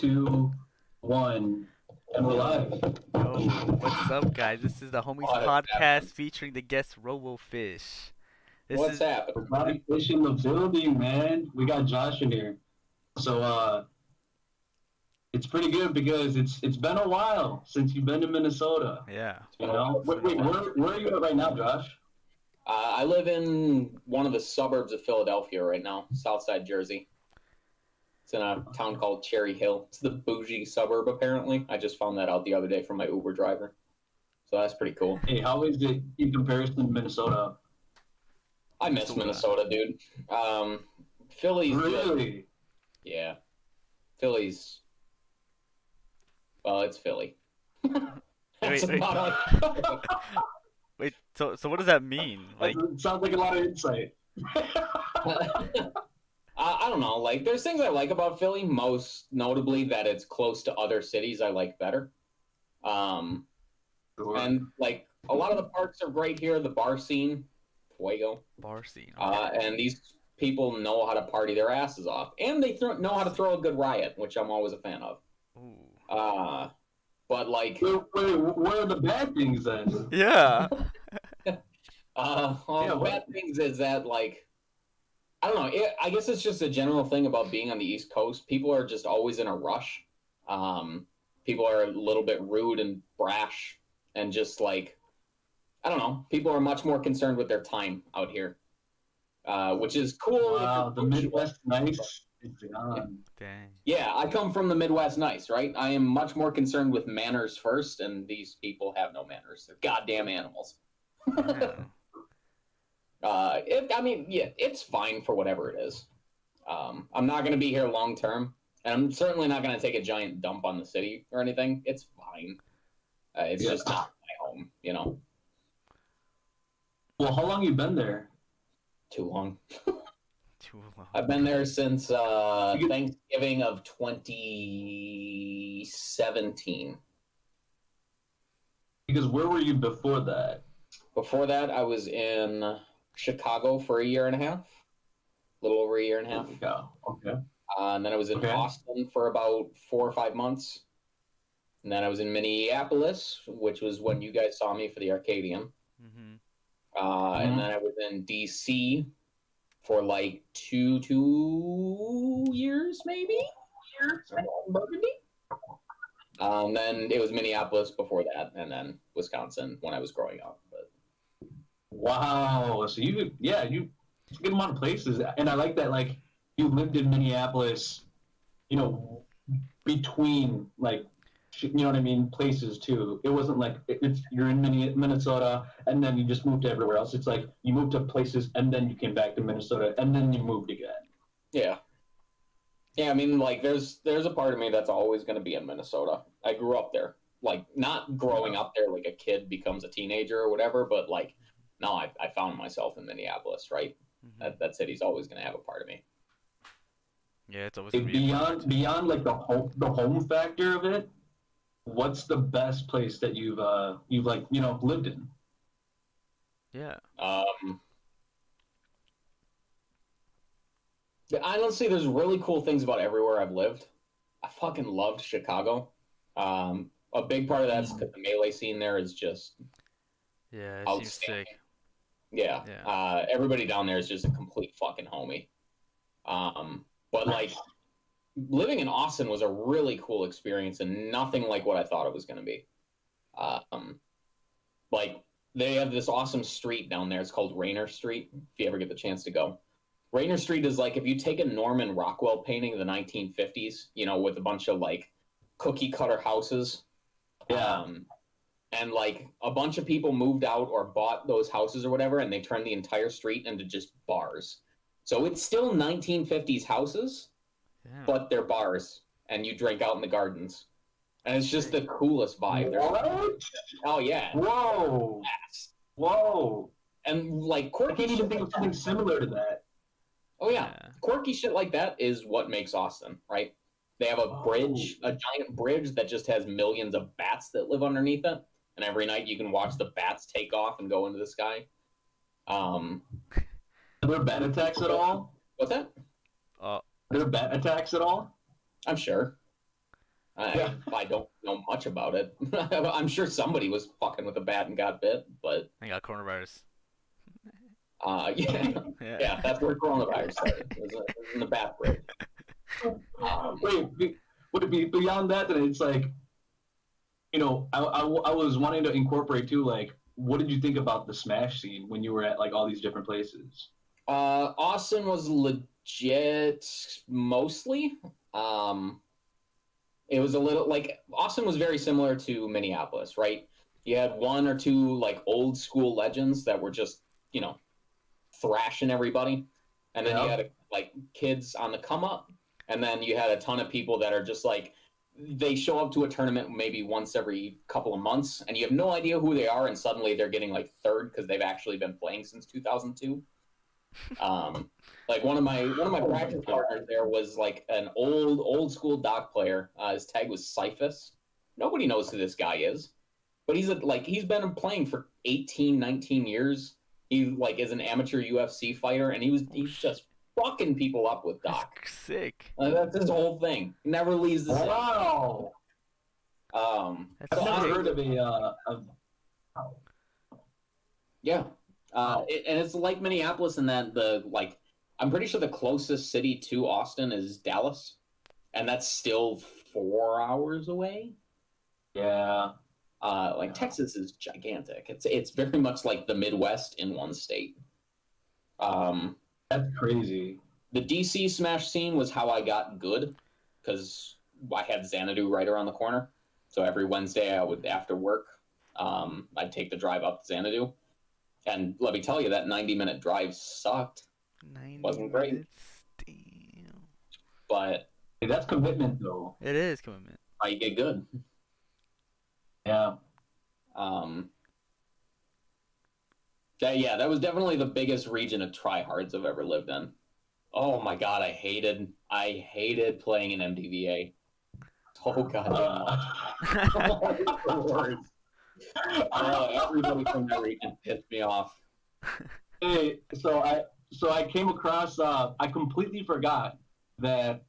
Two, one, and we're live. Yo, what's up, guys? This is the Homies What is podcast happening? featuring the guest RoboPhish. This What's is happening? Body fish in the building, man. We got Josh in here. So it's pretty good because it's been a while since you've been to Minnesota. yeah, It's You been a know? while. it's Wait, been a wait, while. where are you at right now, Josh? I live in one of the suburbs of Philadelphia right now, Southside Jersey. It's in a town called Cherry Hill. It's the bougie suburb, apparently. I just found that out the other day from my Uber driver. So that's pretty cool. Hey, how is it in comparison to Minnesota? I miss Minnesota, dude. Philly's just, Really? yeah. Philly's, well, it's Philly. That's Wait, about it. wait. So what does that mean? Like, It sounds like a lot of insight. I don't know. Like, there's things I like about Philly. Most notably, that it's close to other cities I like better. Sure. And like a lot of the parks are great here. The bar scene, fuego. bar scene. Okay. And these people know how to party their asses off, and they know how to throw a good riot, which I'm always a fan of. Ooh. But like, Wait, what are the bad things then? Yeah. well, Yeah, the what? bad things is that like I don't know. I guess it's just a general thing about being on the East Coast. People are just always in a rush. People are a little bit rude and brash, and just like I don't know. People are much more concerned with their time out here, which is cool. Wow, the Midwest nice. It's gone. Dang. Yeah, I come from the Midwest nice, right? I am much more concerned with manners first, and these people have no manners. They're goddamn animals. Yeah. I mean, yeah, it's fine for whatever it is. I'm not going to be here long term, and I'm certainly not going to take a giant dump on the city or anything. It's fine. It's Yeah. just not my home, you know. Well, how long you been there? Too long. Too long. I've been there since Thanksgiving of 2017. Because where were you before that? Before that, I was in Chicago for a year and a half, a little over a year and a half. Yeah. Okay. And then I was in Okay. Austin for about 4 or 5 months. And then I was in Minneapolis, which was when you guys saw me for the Arcadian. Mhm. And then I was in DC for like two years, maybe? Burgundy. Then it was Minneapolis before that, and then Wisconsin when I was growing up. But Wow. So it's a good amount of places, and I like that. Like you lived in Minneapolis, between like, you know what I mean, places too. It wasn't like you're in Minnesota and then you just moved to everywhere else. It's like you moved to places and then you came back to Minnesota and then you moved again. yeah, I mean, like there's a part of me that's always going to be in Minnesota. I grew up there, like not growing up there like a kid becomes a teenager or whatever, but like no, I found myself in Minneapolis, right? Mhm. That city's always going to have a part of me. Yeah, it's always gonna be important. Beyond like the home factor of it, what's the best place that you've like lived in? Yeah. Honestly, there's really cool things about everywhere I've lived. I fucking loved Chicago. A big part of that's because the melee scene there is just Yeah, it seems outstanding. sick. Yeah. Yeah. Everybody down there is just a complete fucking homie. But like living in Austin was a really cool experience and nothing like what I thought it was going to be. Like they have this awesome street down there. It's called Rainer Street. If you ever get the chance to go, Rainer Street is like if you take a Norman Rockwell painting of the 1950s, with a bunch of like cookie cutter houses. Yeah. And like a bunch of people moved out or bought those houses or whatever, and they turned the entire street into just bars. So it's still 1950s houses, Yeah. but they're bars, and you drink out in the gardens. And it's just the coolest vibe. What? Oh, yeah. Whoa. Yes. Whoa. And like I quirky can't even shit think like of something that. similar to that. Oh, yeah. Yeah. Quirky shit like that is what makes Austin, right? They have a bridge, a giant bridge that just has millions of bats that live underneath it. And every night you can watch the bats take off and go into the sky. Are there bat attacks at all? What's that? Uh, Are there bat attacks at all? I'm sure. I don't know much about it. I'm sure somebody was fucking with a bat and got bit, but I got coronavirus. yeah, Yeah. that's where coronavirus started. It was in the bat break. Wait, beyond that, then it's like, I was wanting to incorporate too, like, what did you think about the Smash scene when you were at like all these different places? Austin was legit mostly. It was a little like Austin was very similar to Minneapolis, right? You had one or two like old school legends that were just, thrashing everybody. And then you had like kids on the come up. And then you had a ton of people that are just like, they show up to a tournament maybe once every couple of months and you have no idea who they are. And suddenly they're getting like third because they've actually been playing since 2002. Like one of my practice partners there was like an old school dock player. His tag was Cyphus. Nobody knows who this guy is, but he's been playing for 18, 19 years. He like is an amateur UFC fighter, and he's just fucking people up with dock. That's sick. That's his whole thing. He never leaves the Wow. That's I've never sick. heard of Yeah. And it's like Minneapolis in that I'm pretty sure the closest city to Austin is Dallas, and that's still 4 hours away. Yeah. Texas is gigantic. It's very much like the Midwest in one state. That's crazy. The DC Smash scene was how I got good, because I had Xanadu right around the corner. So every Wednesday I would, after work, I'd take the drive up to Xanadu. And let me tell you, that 90-minute drive sucked. 90 Wasn't great. minutes? Damn. But Hey, that's commitment, though. It is commitment. I get good. Yeah. That was definitely the biggest region of tryhards I've ever lived in. Oh my god, I hated playing in MDVA. Oh goddamn much. Everybody from that region pissed me off. Hey, so I came across. I completely forgot that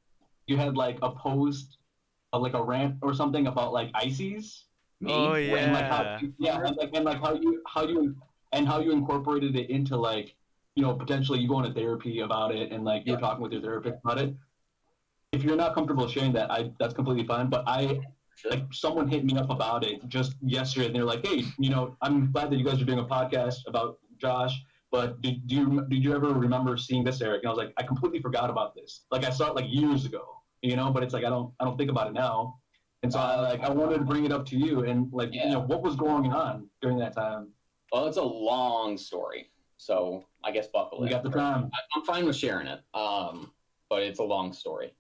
you had like a post, like a rant or something about like ices. Me? Oh And like yeah. how you incorporated it into like, potentially you going to therapy about it and like you're talking with your therapist about it. If you're not comfortable sharing that, that's completely fine. But someone hit me up about it just yesterday, and they're like, "Hey, I'm glad that you guys are doing a podcast about Josh. But did you ever remember seeing this, Eric?" And I was like, "I completely forgot about this. Like I saw it like years ago, But it's like I don't think about it now." And so I wanted to bring it up to you and what was going on during that time. Well, it's a long story, so I guess buckle in. We got the time. I'm fine with sharing it, but it's a long story.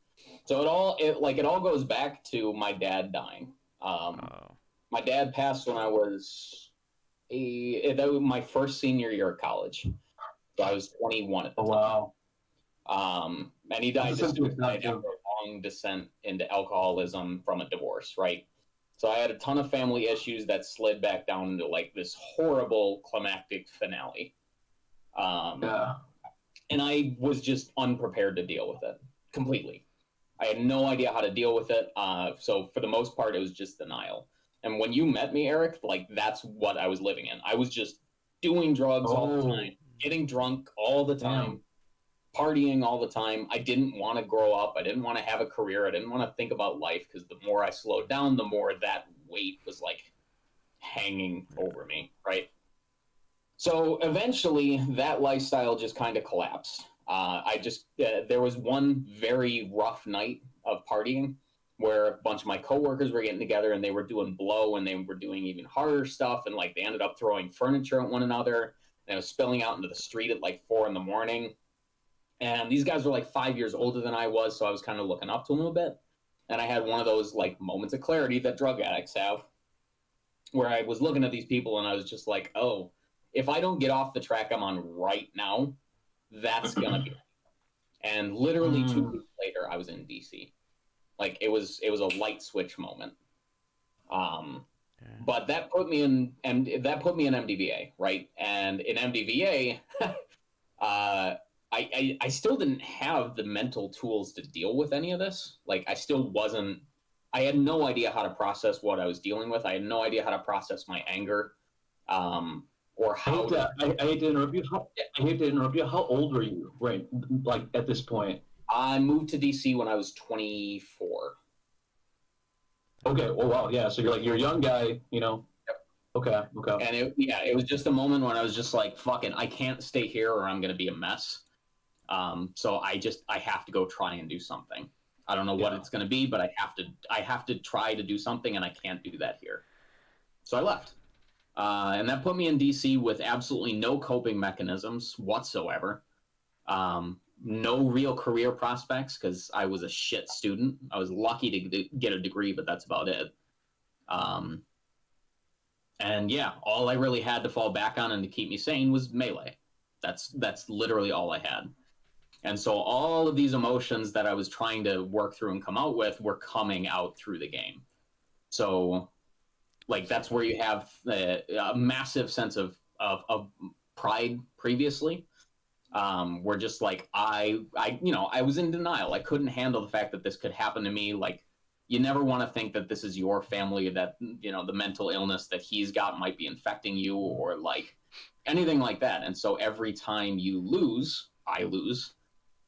So it all goes back to my dad dying. My dad passed when I was that was my first senior year of college. So I was 21 at the time. Wow. And he died after a long descent into alcoholism from a divorce, right? So I had a ton of family issues that slid back down into like this horrible climactic finale. And I was just unprepared to deal with it completely. I had no idea how to deal with it. So for the most part, it was just denial. And when you met me, Eric, like that's what I was living in. I was just doing drugs all the time, getting drunk all the time, partying all the time. I didn't want to grow up. I didn't want to have a career. I didn't want to think about life because the more I slowed down, the more that weight was like hanging over me, right? So eventually that lifestyle just kind of collapsed. There was one very rough night of partying where a bunch of my coworkers were getting together and they were doing blow and they were doing even harder stuff. And like they ended up throwing furniture at one another and it was spilling out into the street at like 4 a.m. And these guys were like 5 years older than I was. So I was kind of looking up to them a bit. And I had one of those like moments of clarity that drug addicts have where I was looking at these people and I was just like, oh, if I don't get off the track I'm on right now, that's going to be. And literally 2 weeks later, I was in DC. Like it was a light switch moment. But that put me in MDVA, right? And in MDVA, I still didn't have the mental tools to deal with any of this. Like I still wasn't I had no idea how to process what I was dealing with. I had no idea how to process my anger, or how I hate to interrupt you. I hate to interrupt you. How old were you, right? Like at this point? I moved to DC when I was 24. Okay. Oh wow. Yeah. So you're a young guy. You know. Yep. Okay. And it was just a moment when I was just like, fucking, I can't stay here or I'm gonna be a mess. So I have to go try and do something. I don't know what it's gonna be, but I have to try to do something, and I can't do that here. So I left. And that put me in DC with absolutely no coping mechanisms whatsoever. No real career prospects because I was a shit student. I was lucky to get a degree, but that's about it. And yeah, all I really had to fall back on and to keep me sane was Melee. That's literally all I had. And so all of these emotions that I was trying to work through and come out with were coming out through the game. So like that's where you have a massive sense of pride previously. Where just like I was in denial. I couldn't handle the fact that this could happen to me. Like you never want to think that this is your family, that the mental illness that he's got might be infecting you or like anything like that. And so every time you lose, I lose.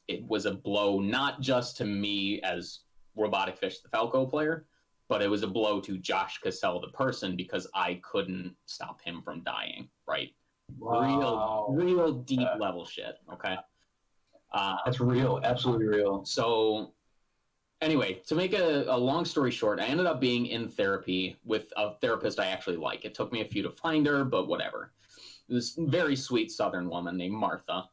It was a blow not just to me as RoboPhish the Falco player, but it was a blow to Josh Cassell the person because I couldn't stop him from dying. Right. Wow. Real deep level shit. Okay. That's real. Absolutely real. So anyway, to make a long story short, I ended up being in therapy with a therapist I actually like. It took me a few to find her, but whatever. This very sweet Southern woman named Martha.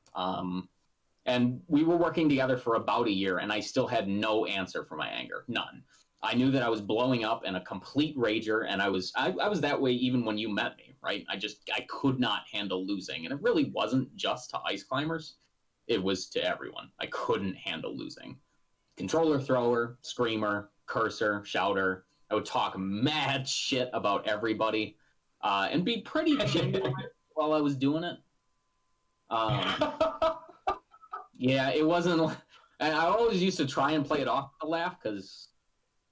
And we were working together for about a year, and I still had no answer for my anger. None. I knew that I was blowing up and a complete rager, and I was that way even when you met me, right? I could not handle losing, and it really wasn't just to ice climbers. It was to everyone. I couldn't handle losing. Controller thrower, screamer, cursor, shouter. I would talk mad shit about everybody, and be pretty genuine while I was doing it. Yeah, it wasn't. And I always used to try and play it off to laugh because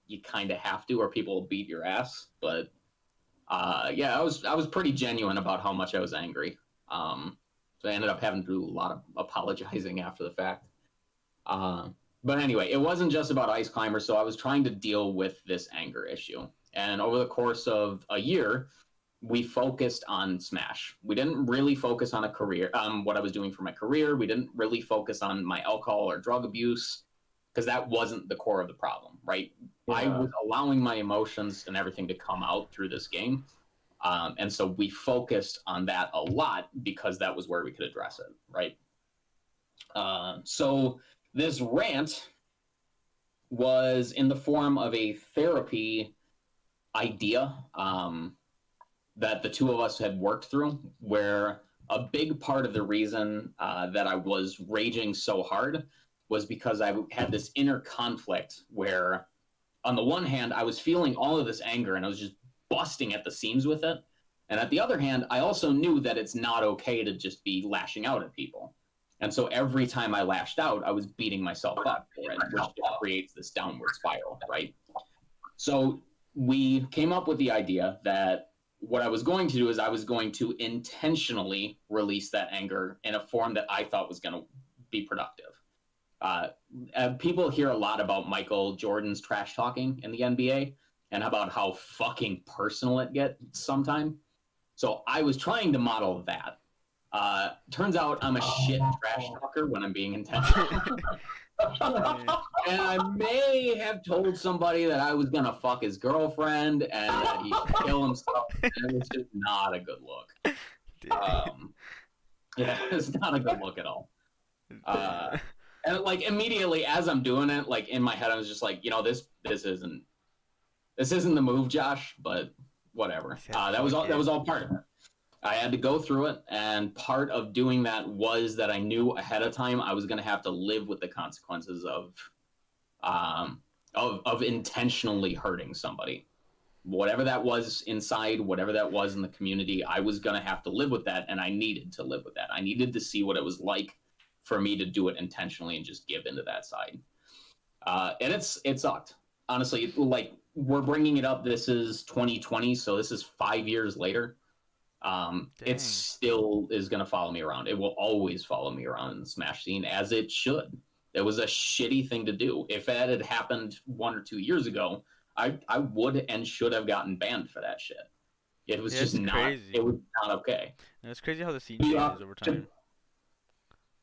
you kind of have to, or people will beat your ass. But yeah, I was pretty genuine about how much I was angry. So I ended up having to do a lot of apologizing after the fact. But anyway, it wasn't just about ice climbers. So I was trying to deal with this anger issue, and over the course of a year, we focused on Smash. We didn't really focus on a career, what I was doing for my career. We didn't really focus on my alcohol or drug abuse because that wasn't the core of the problem, right? Yeah. I was allowing my emotions and everything to come out through this game. And so we focused on that a lot because that was where we could address it, right? So this rant was in the form of a therapy idea that the two of us had worked through, where a big part of the reason that I was raging so hard was because I had this inner conflict where, on the one hand, I was feeling all of this anger and I was just busting at the seams with it. And at the other hand, I also knew that it's not okay to just be lashing out at people. And so every time I lashed out, I was beating myself up for it, which creates this downward spiral, right? So we came up with the idea that what I was going to do is I was going to intentionally release that anger in a form that I thought was going to be productive. People hear a lot about Michael Jordan's trash talking in the NBA and about how fucking personal it gets sometimes. So I was trying to model that. Turns out I'm a shit trash talker when I'm being intentional. And I may have told somebody that I was gonna fuck his girlfriend and that he should kill himself, and it was just not a good look. Yeah, it's not a good look at all. And like immediately as I'm doing it, like in my head, I was just like, this isn't the move, Josh, but whatever. That was all part of it. I had to go through it, and part of doing that was that I knew ahead of time I was going to have to live with the consequences of intentionally hurting somebody. Whatever that was inside, whatever that was in the community, I was going to have to live with that, and I needed to live with that. I needed to see what it was like for me to do it intentionally and just give into that side. And it sucked. Honestly, like we're bringing it up. This is 2020, so this is 5 years later. It still is going to follow me around. It will always follow me around in the Smash scene, as it should. It was a shitty thing to do. If that had happened 1 or 2 years ago, I would and should have gotten banned for that shit. It was just not. Crazy. It was not okay. And it's crazy how the scene changes over time.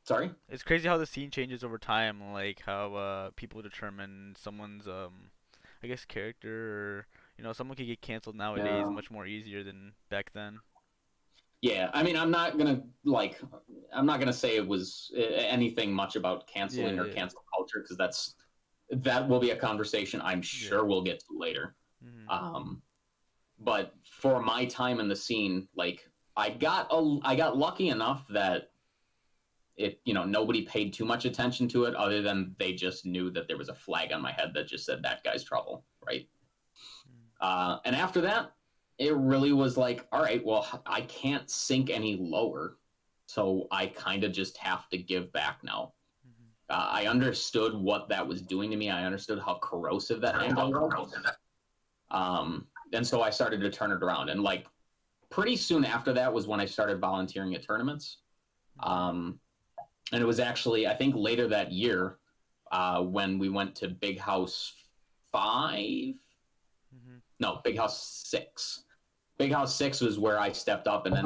Sorry? It's crazy how the scene changes over time, like how people determine someone's I guess character, or someone can get canceled nowadays much more easier than back then. Yeah, I mean, I'm not gonna say it was anything much about canceling or cancel culture, because that will be a conversation I'm sure we'll get to later. But for my time in the scene, like I got lucky enough that nobody paid too much attention to it, other than they just knew that there was a flag on my head that just said that guy's trouble, right? And after that, it really was like, all right, well, I can't sink any lower, so I kind of just have to give back now. I understood what that was doing to me. I understood how corrosive that angle was. And so I started to turn it around. And like pretty soon after that was when I started volunteering at tournaments. And it was actually, I think, later that year when we went to Big House 5. No, Big House 6. Big House 6 was where I stepped up, and then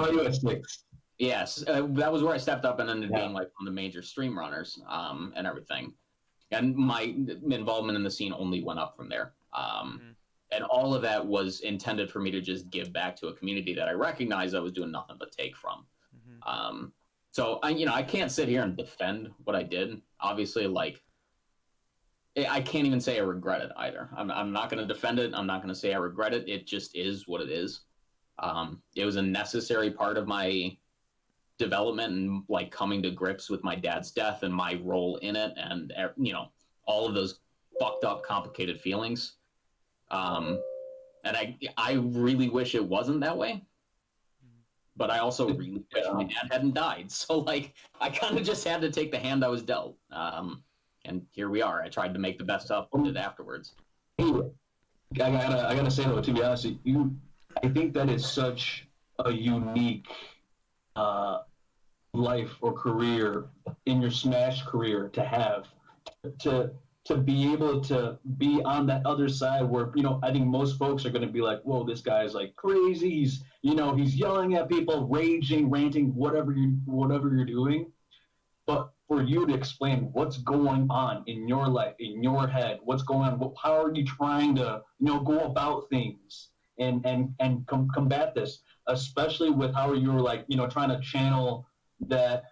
yes, that was where I stepped up and ended being like one of the major stream runners and everything. And my involvement in the scene only went up from there. And all of that was intended for me to just give back to a community that I recognized I was doing nothing but take from. So I can't sit here and defend what I did. Obviously, like I can't even say I regret it either. I'm not going to defend it. I'm not going to say I regret it. It just is what it is. It was a necessary part of my development and like coming to grips with my dad's death and my role in it, and all of those fucked up, complicated feelings. And I really wish it wasn't that way. But I also really wish my dad hadn't died. So like I kind of just had to take the hand I was dealt. And here we are. I tried to make the best of it afterwards. I gotta say though, to be honest, I think that is such a unique life or career in your Smash career to have, to be able to be on that other side where, I think most folks are going to be like, whoa, this guy's like crazy. He's yelling at people, raging, ranting, whatever you're doing. But for you to explain what's going on in your life, in your head, what's going on, how are you trying to, go about things and combat this, especially with how you're like, trying to channel that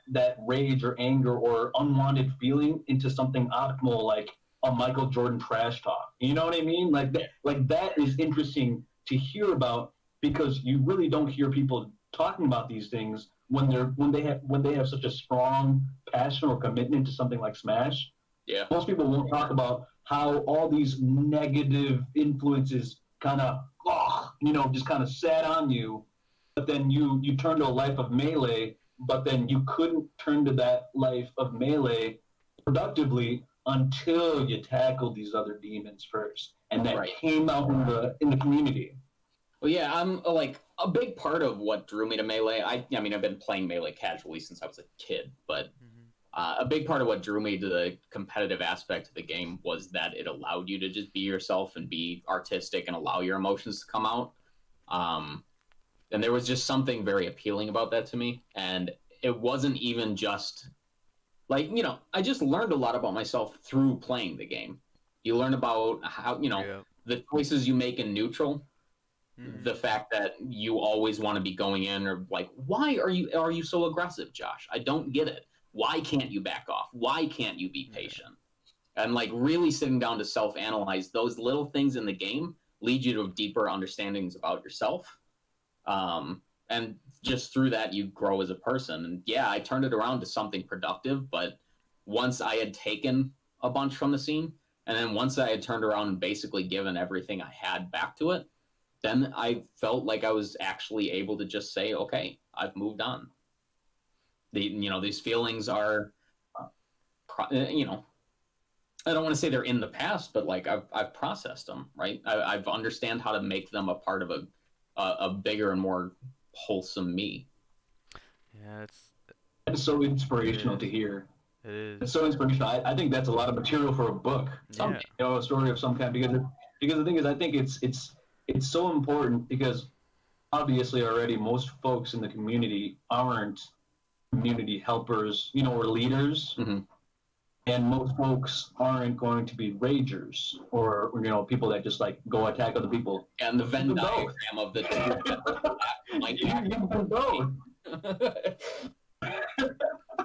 rage or anger or unwanted feeling into something optimal, like a Michael Jordan trash talk. You know what I mean? Like that is interesting to hear about, because you really don't hear people talking about these things when they have such a strong passion or commitment to something like Smash. Yeah. Most people won't talk about how all these negative influences kind of just kind of sat on you, but then you turned to a life of Melee, but then you couldn't turn to that life of Melee productively until you tackled these other demons first, and that came out in the community. Well, yeah, I'm like a big part of what drew me to Melee. I mean, I've been playing Melee casually since I was a kid, but a big part of what drew me to the competitive aspect of the game was that it allowed you to just be yourself and be artistic and allow your emotions to come out. And there was just something very appealing about that to me. And it wasn't even just like, I just learned a lot about myself through playing the game. You learn about how, the choices you make in neutral. The fact that you always want to be going in, or like, why are you so aggressive, Josh? I don't get it. Why can't you back off? Why can't you be patient? And like really sitting down to self-analyze those little things in the game lead you to deeper understandings about yourself. And just through that, you grow as a person. And yeah, I turned it around to something productive. But once I had taken a bunch from the scene, and then once I had turned around and basically given everything I had back to it, then I felt like I was actually able to just say, okay, I've moved on. These feelings are, I don't want to say they're in the past, but like I've processed them, right? I've understand how to make them a part of a bigger and more wholesome me. Yeah, It's so it inspirational is. to hear. It is. It's so inspirational. I think that's a lot of material for a book. Yeah. A story of some kind. Because the thing is, I think it's so important because obviously already most folks in the community aren't community helpers, or leaders. Mm-hmm. And most folks aren't going to be ragers or people that just like go attack other people. And the Venn diagram of the two. You can both.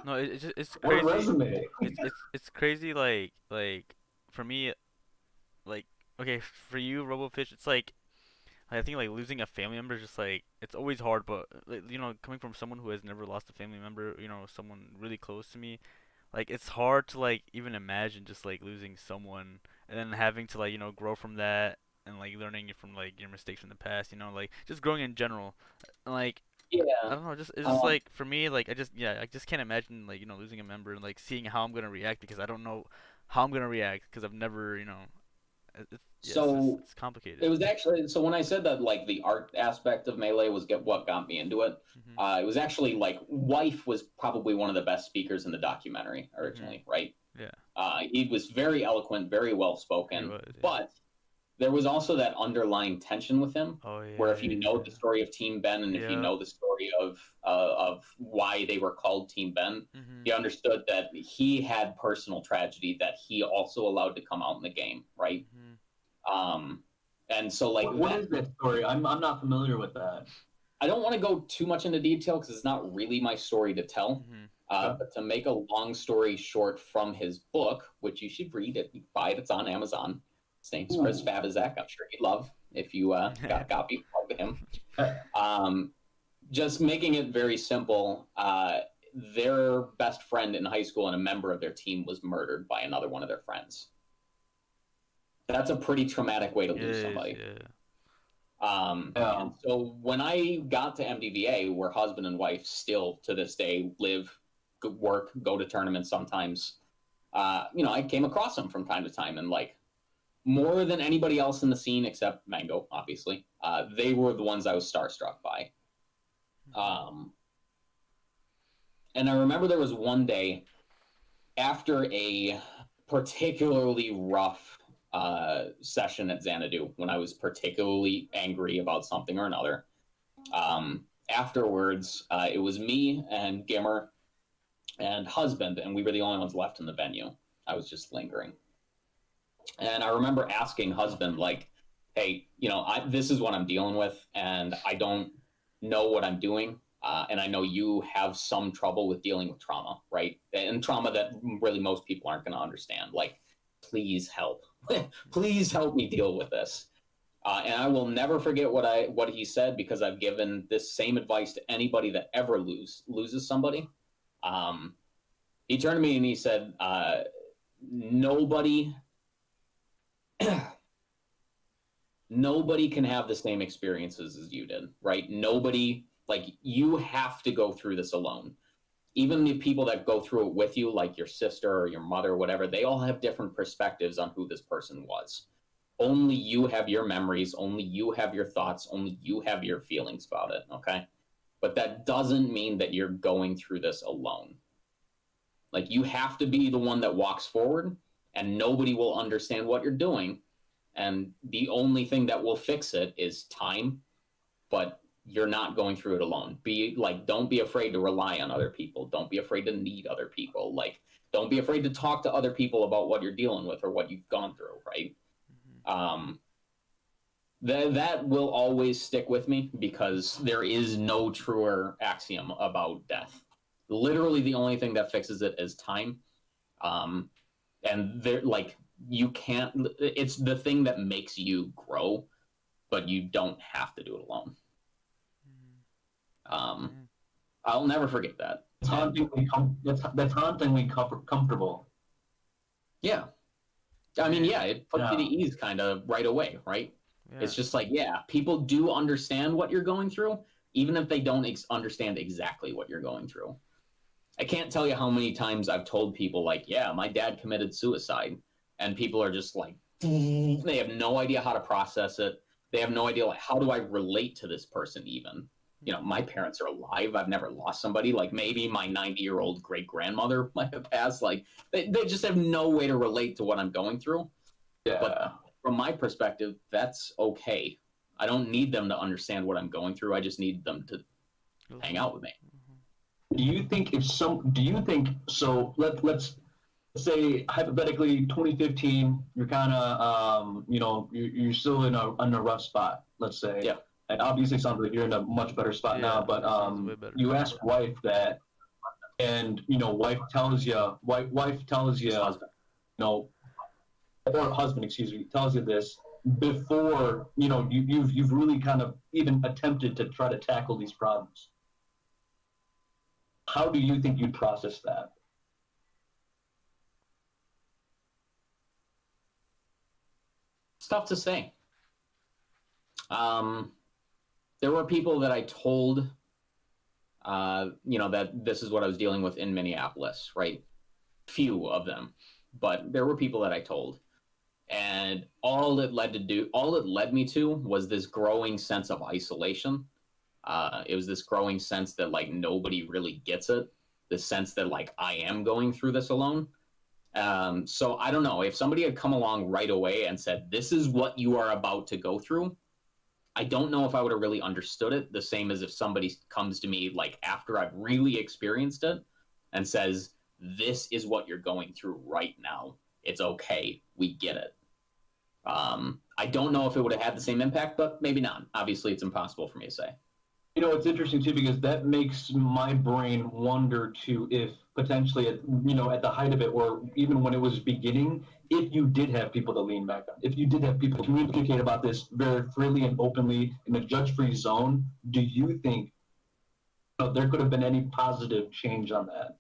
No, it's What a crazy. resume. It's crazy. Like for me, like okay, for you, RoboPhish, it's like I think like losing a family member is just like it's always hard, but like, coming from someone who has never lost a family member, someone really close to me, like it's hard to like even imagine just like losing someone and then having to like grow from that and like learning from like your mistakes from the past, like just growing in general, and like Yeah. I don't know, just it's just like for me, like I just can't imagine like losing a member and like seeing how I'm gonna react because I don't know how I'm gonna react because I've never So it's complicated. it was actually when I said that like the art aspect of Melee was what got me into it. It was actually like Wife was probably one of the best speakers in the documentary originally, right? Yeah. He was very eloquent, very well spoken, but there was also that underlying tension with him, where if you know the story of Team Ben and if you know the story of why they were called Team Ben, you understood that he had personal tragedy that he also allowed to come out in the game, right? And so like what is that story? I'm not familiar with that. I don't want to go too much into detail because it's not really my story to tell. But to make a long story short from his book, which you should read it, you buy it, it's on Amazon. His name's Chris Fabizak. I'm sure you'd love if you got a copy of him. Just making it very simple, their best friend in high school and a member of their team was murdered by another one of their friends. That's a pretty traumatic way to lose somebody. And so when I got to MDVA, where husband and wife still to this day live, work, go to tournaments sometimes, I came across them from time to time, and like more than anybody else in the scene except Mango, obviously, they were the ones I was starstruck by. And I remember there was one day after a particularly rough session at Xanadu when I was particularly angry about something or another. Afterwards, it was me and Gimmer and husband, and we were the only ones left in the venue. I was just lingering. And I remember asking husband, like, hey, this is what I'm dealing with, and I don't know what I'm doing. And I know you have some trouble with dealing with trauma, right? And trauma that really most people aren't going to understand. Like, please help. Please help me deal with this. And I will never forget what he said, because I've given this same advice to anybody that ever loses somebody. He turned to me and he said, nobody can have the same experiences as you did, right? Nobody, like, you have to go through this alone. Even the people that go through it with you, like your sister or your mother or whatever, they all have different perspectives on who this person was. Only you have your memories, only you have your thoughts, only you have your feelings about it, okay? But that doesn't mean that you're going through this alone. Like, you have to be the one that walks forward, and nobody will understand what you're doing. And the only thing that will fix it is time, but you're not going through it alone. Don't be afraid to rely on other people. Don't be afraid to need other people. Like, don't be afraid to talk to other people about what you're dealing with or what you've gone through, right? That will always stick with me, because there is no truer axiom about death. Literally the only thing that fixes it is time. And you can't, it's the thing that makes you grow, but you don't have to do it alone. I'll never forget that. It's hauntingly comfortable. Yeah. I mean, yeah, it puts you to ease kind of right away, right? Yeah. It's just like, people do understand what you're going through, even if they don't understand exactly what you're going through. I can't tell you how many times I've told people, like, yeah, my dad committed suicide. and people are just like, they have no idea how to process it. They have no idea, like, how do I relate to this person even? You know, my parents are alive. I've never lost somebody. Like, maybe my 90-year-old great-grandmother might have passed. Like, they just have no way to relate to what I'm going through. Yeah. But from my perspective, that's okay. I don't need them to understand what I'm going through. I just need them to hang out with me. Do you think let's say hypothetically 2015, you're kind of you're still in a rough spot, let's say. Yeah. And obviously sounds like you're in a much better spot now, but you ask wife that, and wife tells you, or husband, excuse me, tells you this before you've really kind of even attempted to try to tackle these problems. How do you think you'd process that? It's tough to say. There were people that I told, that this is what I was dealing with in Minneapolis, right? Few of them, but there were people that I told. And all it led me to was this growing sense of isolation. It was this growing sense that, like, nobody really gets it. The sense that, like, I am going through this alone. So I don't know, if somebody had come along right away and said, this is what you are about to go through, I don't know if I would have really understood it, the same as if somebody comes to me, like, after I've really experienced it and says, this is what you're going through right now. It's okay. We get it. I don't know if it would have had the same impact, but maybe not. Obviously, it's impossible for me to say. It's interesting too, because that makes my brain wonder too, if potentially at the height of it, or even when it was beginning, if you did have people to lean back on, if you did have people communicate about this very freely and openly in a judge-free zone, do you think there could have been any positive change on that?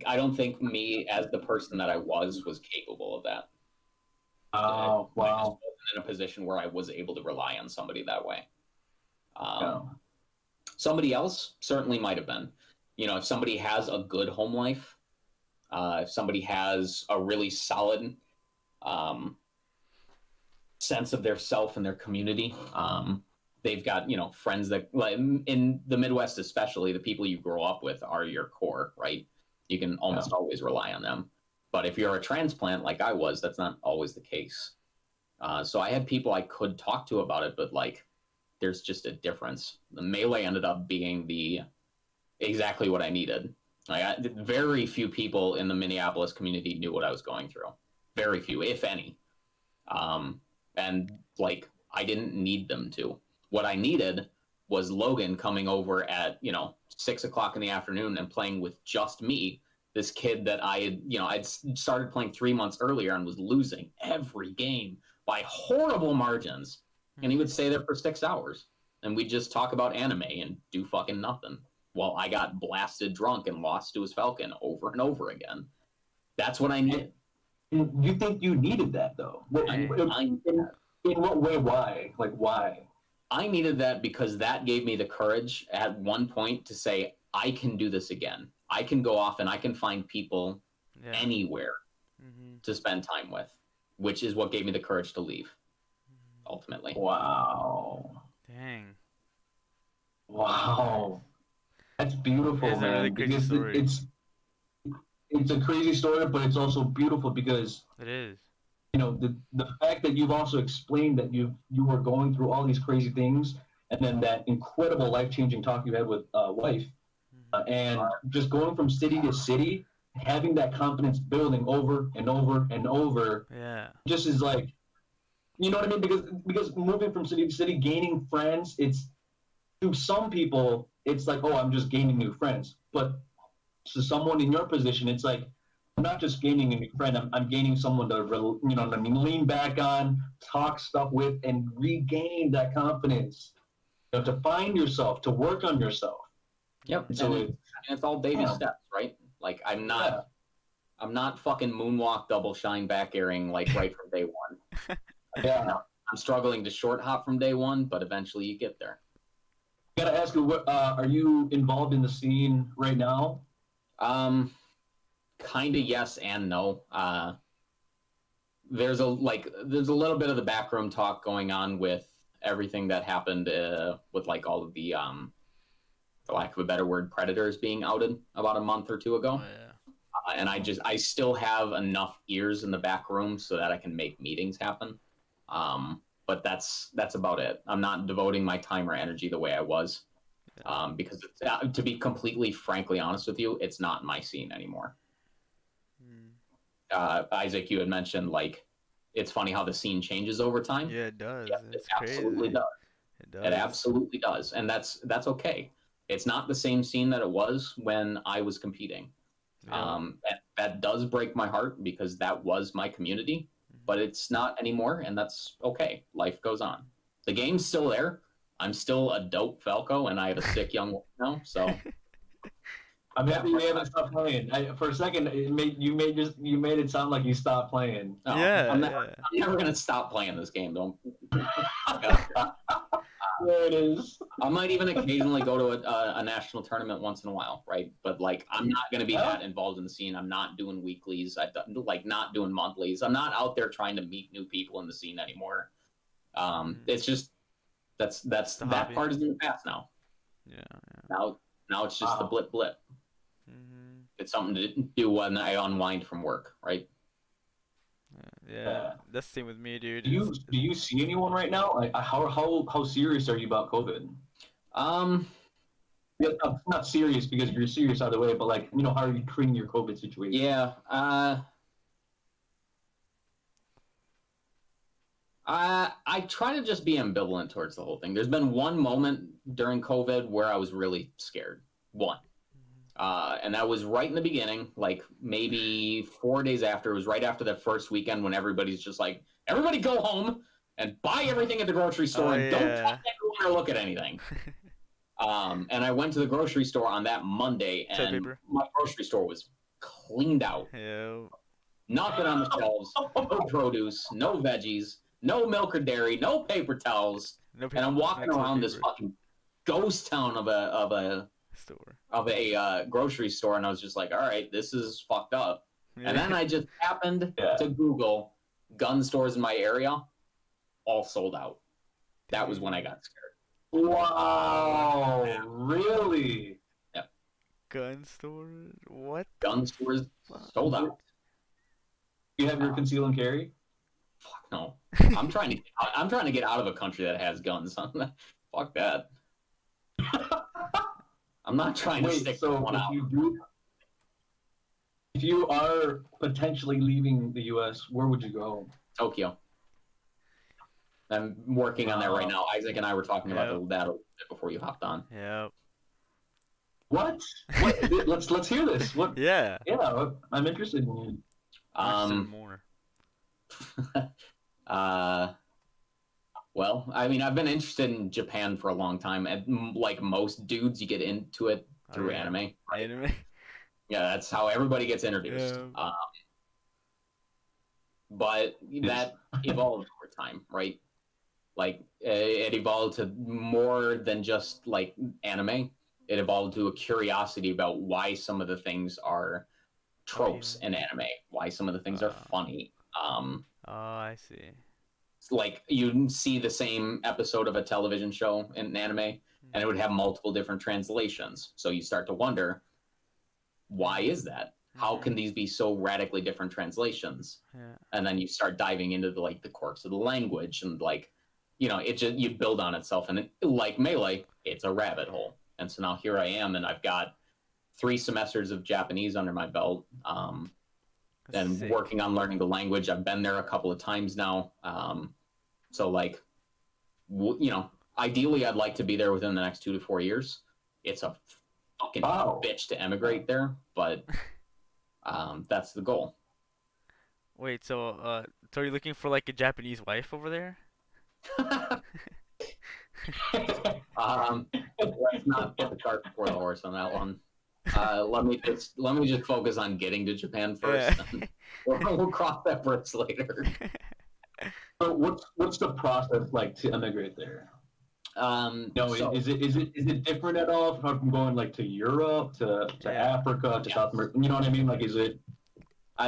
I don't think me, as the person that I was capable of that. Oh, wow. I just wasn't in a position where I was able to rely on somebody that way. Somebody else certainly might have been. If somebody has a good home life, if somebody has a really solid sense of their self and their community, they've got, friends that, like, in the Midwest especially, the people you grow up with are your core, right? You can almost always rely on them. But if you're a transplant like I was, that's not always the case. So I had people I could talk to about it, but, like, there's just a difference. The melee ended up being exactly what I needed. Very few people in the Minneapolis community knew what I was going through. Very few, if any. And, like, I didn't need them to. What I needed was Logan coming over at 6 o'clock in the afternoon and playing with just me. This kid that I'd started playing 3 months earlier and was losing every game by horrible margins. And he would stay there for 6 hours. And we'd just talk about anime and do fucking nothing while I got blasted drunk and lost to his Falcon over and over again. That's what I needed. You think you needed that, though? In what way? Why? Like, why? I needed that because that gave me the courage at one point to say, I can do this again. I can go off and I can find people anywhere to spend time with, which is what gave me the courage to leave, ultimately. Wow. Dang. Wow. That's beautiful, It's man. a really crazy story. It's a crazy story, but it's also beautiful because it is. The fact that you've also explained that you were going through all these crazy things, and then that incredible life-changing talk you had with wife, and just going from city to city, having that confidence building over and over and over, just is like, you know what I mean? Because moving from city to city, gaining friends, it's, to some people, it's like, oh, I'm just gaining new friends. But to someone in your position, it's like, I'm not just gaining a new friend, I'm gaining someone to, lean back on, talk stuff with, and regain that confidence. To find yourself, to work on yourself. Yep. So it's all baby steps, right? Like, I'm not fucking moonwalk double shine back airing, like, right from day one. I'm struggling to short hop from day one, but eventually you get there. Gotta ask you, what are you involved in the scene right now? Kind of yes and no. There's a little bit of the backroom talk going on with everything that happened with like all of the for lack of a better word, predators being outed about a month or two ago. Oh, yeah. And I still have enough ears in the back room so that I can make meetings happen. But that's about it. I'm not devoting my time or energy the way I was. Because to be completely frankly honest with you, it's not my scene anymore. Isaac, you had mentioned like it's funny how the scene changes over time. Yeah, it does. Yes, It's it absolutely crazy. does. It does. It absolutely does, and that's okay. It's not the same scene that it was when I was competing. Yeah. That does break my heart because that was my community, but it's not anymore, and that's okay. Life goes on. The game's still there. I'm still a dope Falco, and I have a sick young wife now, so. I'm happy you haven't stopped playing. For a second, you made it sound like you stopped playing. No, Yeah, I'm yeah. never gonna stop playing this game. Don't. There it is. I might even occasionally go to a national tournament once in a while, right? But like, I'm not gonna be that involved in the scene. I'm not doing weeklies. Not doing monthlies. I'm not out there trying to meet new people in the scene anymore. It's just that hobby. part is in the past now. Yeah. Now it's just the blip. Mm-hmm. It's something to do when I unwind from work, right? Yeah. That's the same with me, dude. Do you see anyone right now? Like, how serious are you about COVID? Yeah, not serious because you're serious either way, but like, how are you treating your COVID situation? Yeah. I try to just be ambivalent towards the whole thing. There's been one moment during COVID where I was really scared. One. And that was right in the beginning, like maybe 4 days after. It was right after that first weekend when everybody's just like, everybody go home and buy everything at the grocery store and don't touch anyone or look at anything. And I went to the grocery store on that Monday, and my grocery store was cleaned out. Yeah. Nothing on the shelves, no produce, no veggies, no milk or dairy, no paper towels. And I'm walking around this fucking ghost town of a grocery store, and I was just like, all right, this is fucked up. And then I just happened to Google gun stores in my area, all sold out. That was when I got scared. Wow, really? Yep. Gun stores? What? Gun stores sold out. You have your conceal and carry? Fuck no. I'm trying to get out of a country that has guns. Fuck that. I'm not trying to stick one out. If you are potentially leaving the U.S., where would you go? Tokyo. I'm working on that right now. Isaac and I were talking about that a bit before you hopped on. Yep. What? Let's hear this. What? Yeah. Yeah, I'm interested in you. More. Well, I mean, I've been interested in Japan for a long time, and like most dudes, you get into it through anime. Right? Anime. Yeah, that's how everybody gets introduced. Yeah. But that evolved over time, right? Like it evolved to more than just like anime. It evolved to a curiosity about why some of the things are tropes in anime, why some of the things are funny. Oh, I see. Like you see the same episode of a television show in anime, and it would have multiple different translations. So you start to wonder, why is that? How can these be so radically different translations? Yeah. And then you start diving into the quirks of the language, and you build on itself. And like Melee, it's a rabbit hole. And so now here I am, and I've got 3 semesters of Japanese under my belt, and working on learning the language. I've been there a couple of times now. So ideally I'd like to be there within the next 2 to 4 years. It's a fucking bitch to emigrate there, but that's the goal. Wait, so are you looking for like a Japanese wife over there? Let's not get the cart before the horse on that one. Let me just focus on getting to Japan first. Yeah. We'll cross that bridge later. So what's the process like to emigrate there? No, So is it different at all from going like to Europe to Yeah. Africa to South America? You know what I mean? Like, is it?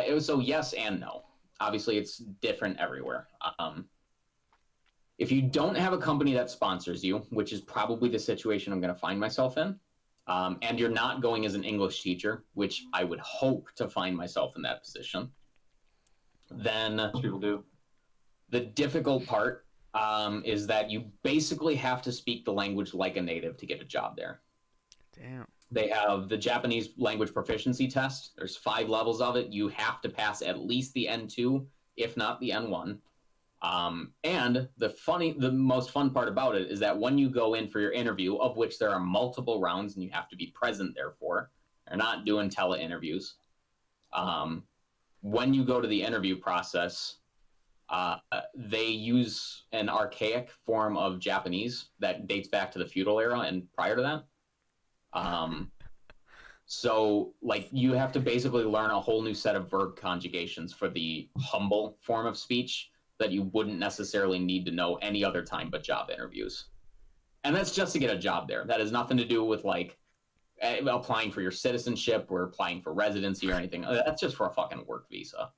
it was so yes and no. Obviously, it's different everywhere. If you don't have a company that sponsors you, which is probably the situation I'm going to find myself in, and you're not going as an English teacher, which I would hope to find myself in that position, then Most people do. the difficult part is that you basically have to speak the language like a native to get a job there. Damn. They have the Japanese language proficiency test. There's 5 levels of it. You have to pass at least the N2, if not the N1. And the most fun part about it is that when you go in for your interview, of which there are multiple rounds and you have to be present there for, they're not doing tele interviews. When you go to the interview process, they use an archaic form of Japanese that dates back to the feudal era and prior to that. So like you have to basically learn a whole new set of verb conjugations for the humble form of speech that you wouldn't necessarily need to know any other time but job interviews. And that's just to get a job there. That has nothing to do with like applying for your citizenship or applying for residency or anything. That's just for a fucking work visa.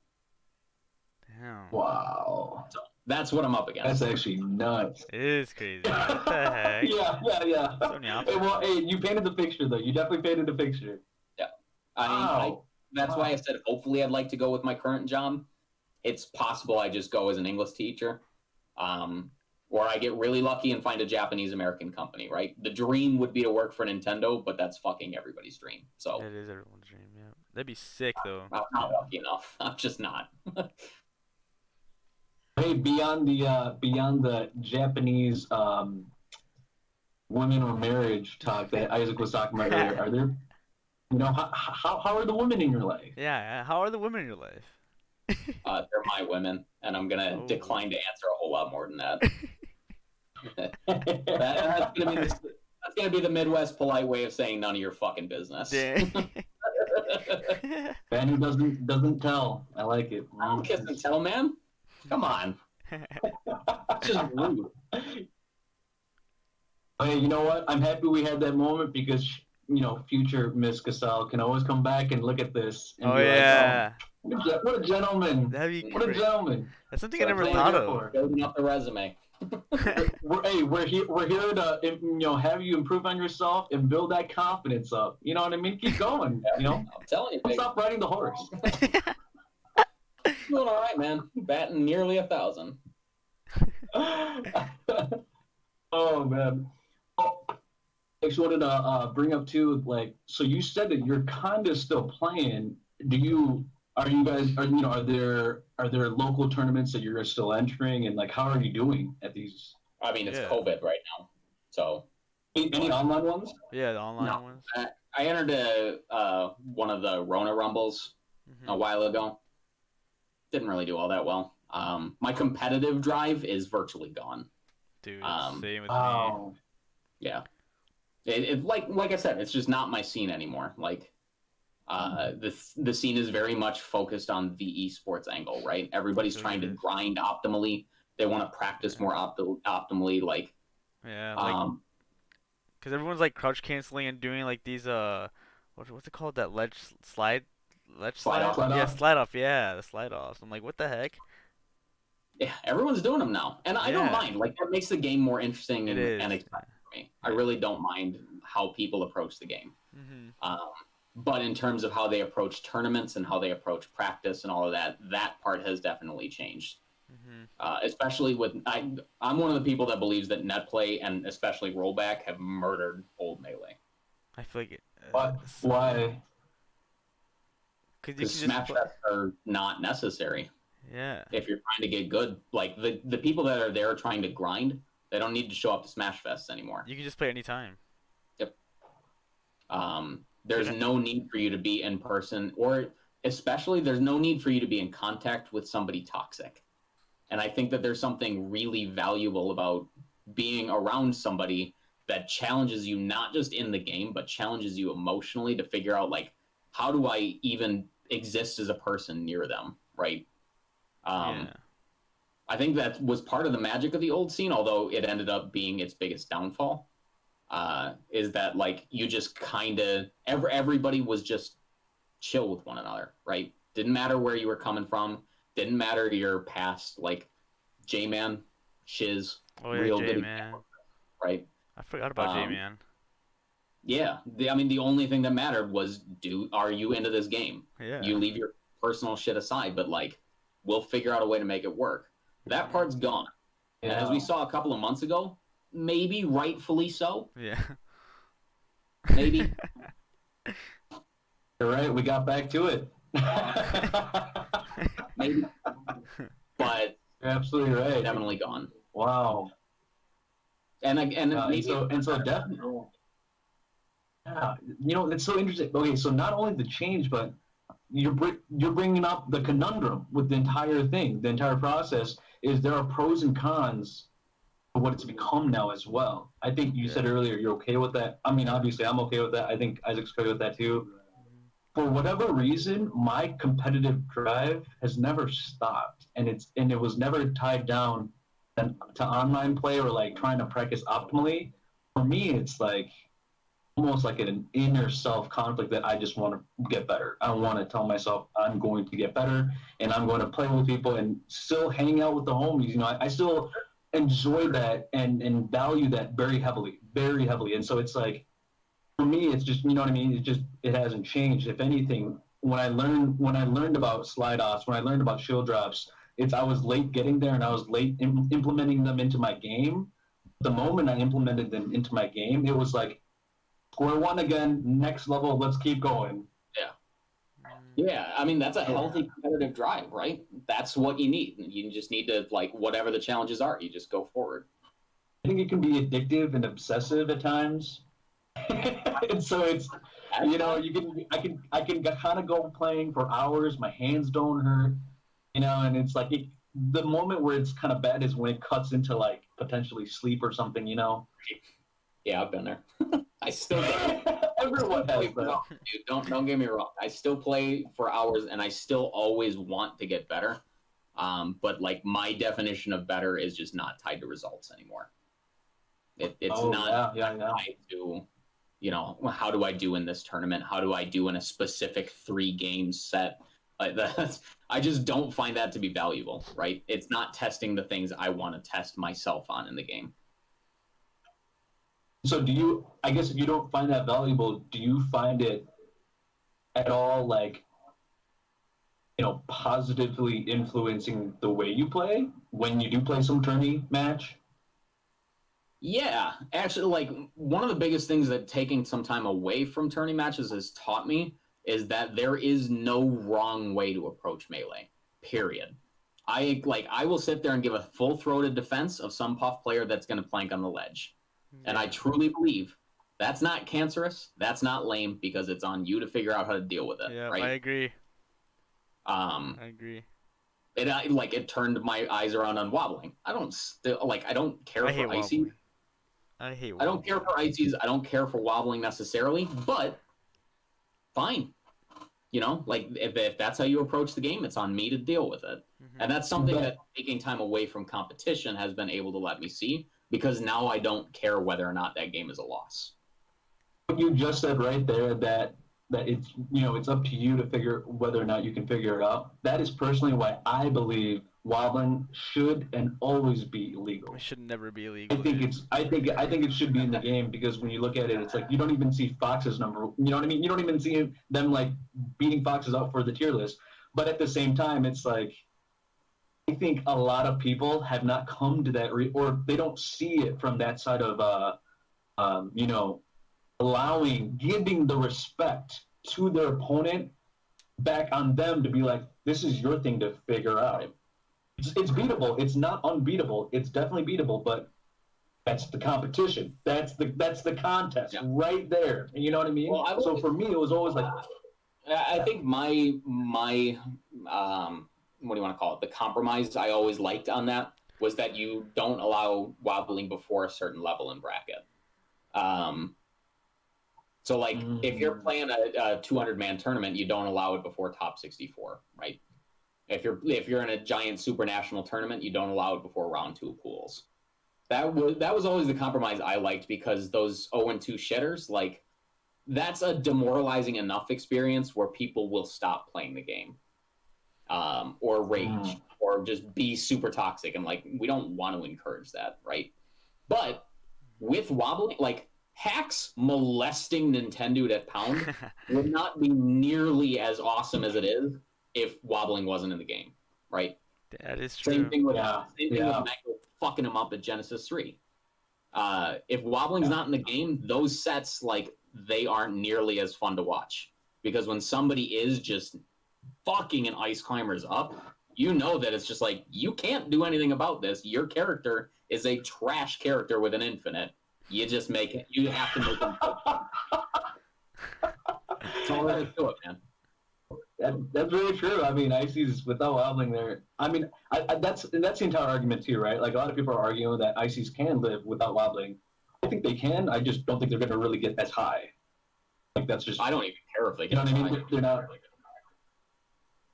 Damn. Wow. So that's what I'm up against. That's actually nuts. It is crazy. What the heck? Yeah. So many options. Hey, well, hey, you painted the picture though. You definitely painted the picture. Yeah. I mean, that's Wow. why I said hopefully I'd like to go with my current job. It's possible I just go as an English teacher. Or I get really lucky and find a Japanese American company, right? The dream would be to work for Nintendo, but that's fucking everybody's dream. So It is everyone's dream, yeah. That'd be sick though. I'm not lucky enough. I'm just not. Hey, beyond the Japanese women or marriage talk that Isaac was talking about earlier, are there, how are the women in your life? Yeah, how are the women in your life? They're my women, and I'm gonna Oh. decline to answer a whole lot more than that. That's gonna be the Midwest polite way of saying none of your fucking business. Damn. Man who doesn't tell. I like it. I don't kiss and tell, man. Come on. It's just rude. Hey, you know what? I'm happy we had that moment because future Miss Cassell can always come back and look at this and Oh be yeah. like, what a gentleman! That'd be What a great. gentleman! That's something So I never thank thought you of. Building up the resume. We're here to have you improve on yourself and build that confidence up. You know what I mean? Keep going. I'm telling you, Don't baby. stop riding the horse. Doing all right, man. Batting nearly 1,000. Oh man. Oh, I just wanted to bring up too, like, so you said that you're kind of still playing. Are there local tournaments that you're still entering, and like, how are you doing at these? I mean, it's Yeah. COVID right now, so Any online ones? Yeah, the online No. ones. I entered one of the Rona Rumbles a Mhm. while ago. Didn't really do all that well. My competitive drive is virtually gone. Dude, Um, same with me. Oh, Yeah, it like I said, it's just not my scene anymore. Like, the scene is very much focused on the esports angle, right? Everybody's Sure trying to is. grind optimally. They want to practice more optimally. Like, Yeah, like, cause everyone's like crouch canceling and doing like these what's it called? That ledge Slide slide? off. Slide Yeah, off. slide off. Yeah, the slide offs. I'm like, what the heck? yeah, everyone's doing them now, and I don't Yeah. mind. Like, that makes the game more interesting It and is. exciting for me. I really don't mind how people approach the game. Mhm. But in terms of how they approach tournaments and how they approach practice and all of that, that part has definitely changed. Mhm. Especially with I'm one of the people that believes that net play and especially rollback have murdered old melee. I feel like it. what? Why? Cause you can Because just smash play. fests are not necessary Yeah. if you're trying to get good. Like the people that are there trying to grind, they don't need to show up to smash fests anymore. You can just play anytime. There's Yeah. no need for you to be in person, or especially there's no need for you to be in contact with somebody toxic. And I think that there's something really valuable about being around somebody that challenges you, not just in the game, but challenges you emotionally to figure out, like, how do I even exist as a person near them, right? Yeah. I think that was part of the magic of the old scene, although it ended up being its biggest downfall. Is that like you just kind of everybody was just chill with one another, right? Didn't matter where you were coming from, didn't matter your past, like J-Man, Shiz, Oh yeah, real J good Man. example, right? I forgot about J Man. Yeah, I mean, the only thing that mattered was, are you into this game? Yeah. You leave your personal shit aside, but like, we'll figure out a way to make it work. That part's gone. And as we saw a couple of months ago, maybe rightfully so. Yeah. Maybe. You're right. We got back to it. Maybe. But you're absolutely right. Definitely gone. Wow. And maybe so definitely. Yeah, it's so interesting. Okay, so not only the change, but you're bringing up the conundrum with the entire thing. The entire process is there are pros and cons to what it's become now as well. I think you said earlier you're okay with that. I mean, obviously I'm okay with that. I think Isaac's okay with that too. For whatever reason, my competitive drive has never stopped, and it was never tied down to online play or like trying to practice optimally. For me, it's like almost like an inner self conflict that I just want to get better. I want to tell myself I'm going to get better, and I'm going to play with people and still hang out with the homies. I still enjoy that and value that very heavily, very heavily. And so it's like, for me, it's just, you know what I mean? It hasn't changed. If anything, when I learned about slide offs, when I learned about shield drops, I was late getting there and I was late implementing them into my game. The moment I implemented them into my game, it was like, square one again, next level, let's keep going. Yeah, I mean, that's a healthy competitive drive, right? That's what you need. You just need to, like, whatever the challenges are, you just go forward. I think it can be addictive and obsessive at times. And so it's, I can kind of go playing for hours, my hands don't hurt, and it's like the moment where it's kind of bad is when it cuts into like potentially sleep or something, Yeah, I've been there. I still everyone has that. Dude, don't get me wrong. I still play for hours, and I still always want to get better. But like my definition of better is just not tied to results anymore. It's not tied to, how do I do in this tournament? How do I do in a specific 3-game set? I just don't find that to be valuable, right? It's not testing the things I want to test myself on in the game. So I guess if you don't find that valuable, do you find it at all like, positively influencing the way you play when you do play some tourney match? Yeah, actually, like one of the biggest things that taking some time away from tourney matches has taught me is that there is no wrong way to approach Melee, period. I will sit there and give a full-throated defense of some puff player that's going to plank on the ledge. And I truly believe that's not cancerous, that's not lame, because it's on you to figure out how to deal with it. Yeah, right? I agree. I agree. It turned my eyes around on wobbling. I don't care for icy. I hate wobbling. I don't care for ices. I don't care for wobbling necessarily, but fine. If that's how you approach the game, it's on me to deal with it. Mm-hmm. And that's something that taking time away from competition has been able to let me see, because now I don't care whether or not that game is a loss. What you just said right there, that it's, it's up to you to figure whether or not you can figure it out. That is personally why I believe wobbling should and always be illegal. It should never be illegal. I think it should be in the game, because when you look at it, it's like you don't even see Fox's number. You know what I mean? You don't even see them like beating Foxes up for the tier list. But at the same time, it's like, I think a lot of people have not come to that, or they don't see it from that side of, giving the respect to their opponent back on them to be like, this is your thing to figure out. It's beatable. It's not unbeatable. It's definitely beatable, but that's the competition. That's the contest right there. You know what I mean? Well, so for me, it was always like, I think my what do you want to call it? The compromise I always liked on that was that you don't allow wobbling before a certain level in bracket. So if you're playing a 200-man tournament, you don't allow it before top 64, right? If you're in a giant super national tournament, you don't allow it before round 2 of pools. That was always the compromise I liked, because those 0-2 shitters, like, that's a demoralizing enough experience where people will stop playing the game, or rage, or just be super toxic, and like, we don't want to encourage that, right? But with wobbling, like, hacks molesting Nintendo at Pound would not be nearly as awesome as it is if wobbling wasn't in the game, right? That is true. Same thing with Michael fucking him up at Genesis 3. If wobbling's not in the game, those sets, like, they aren't nearly as fun to watch, because when somebody is just fucking an ice climbers up, you know that it's just like, you can't do anything about this. Your character is a trash character with an infinite. You just make it. You have to make it. That's all there is to it, man. That's really true. I mean, Icy's without wobbling there. I mean, that's the entire argument too, right? Like, a lot of people are arguing that Icy's can live without wobbling. I think they can. I just don't think they're going to really get as high. Like, that's just. I don't even care if they get. You know what I mean? They're not.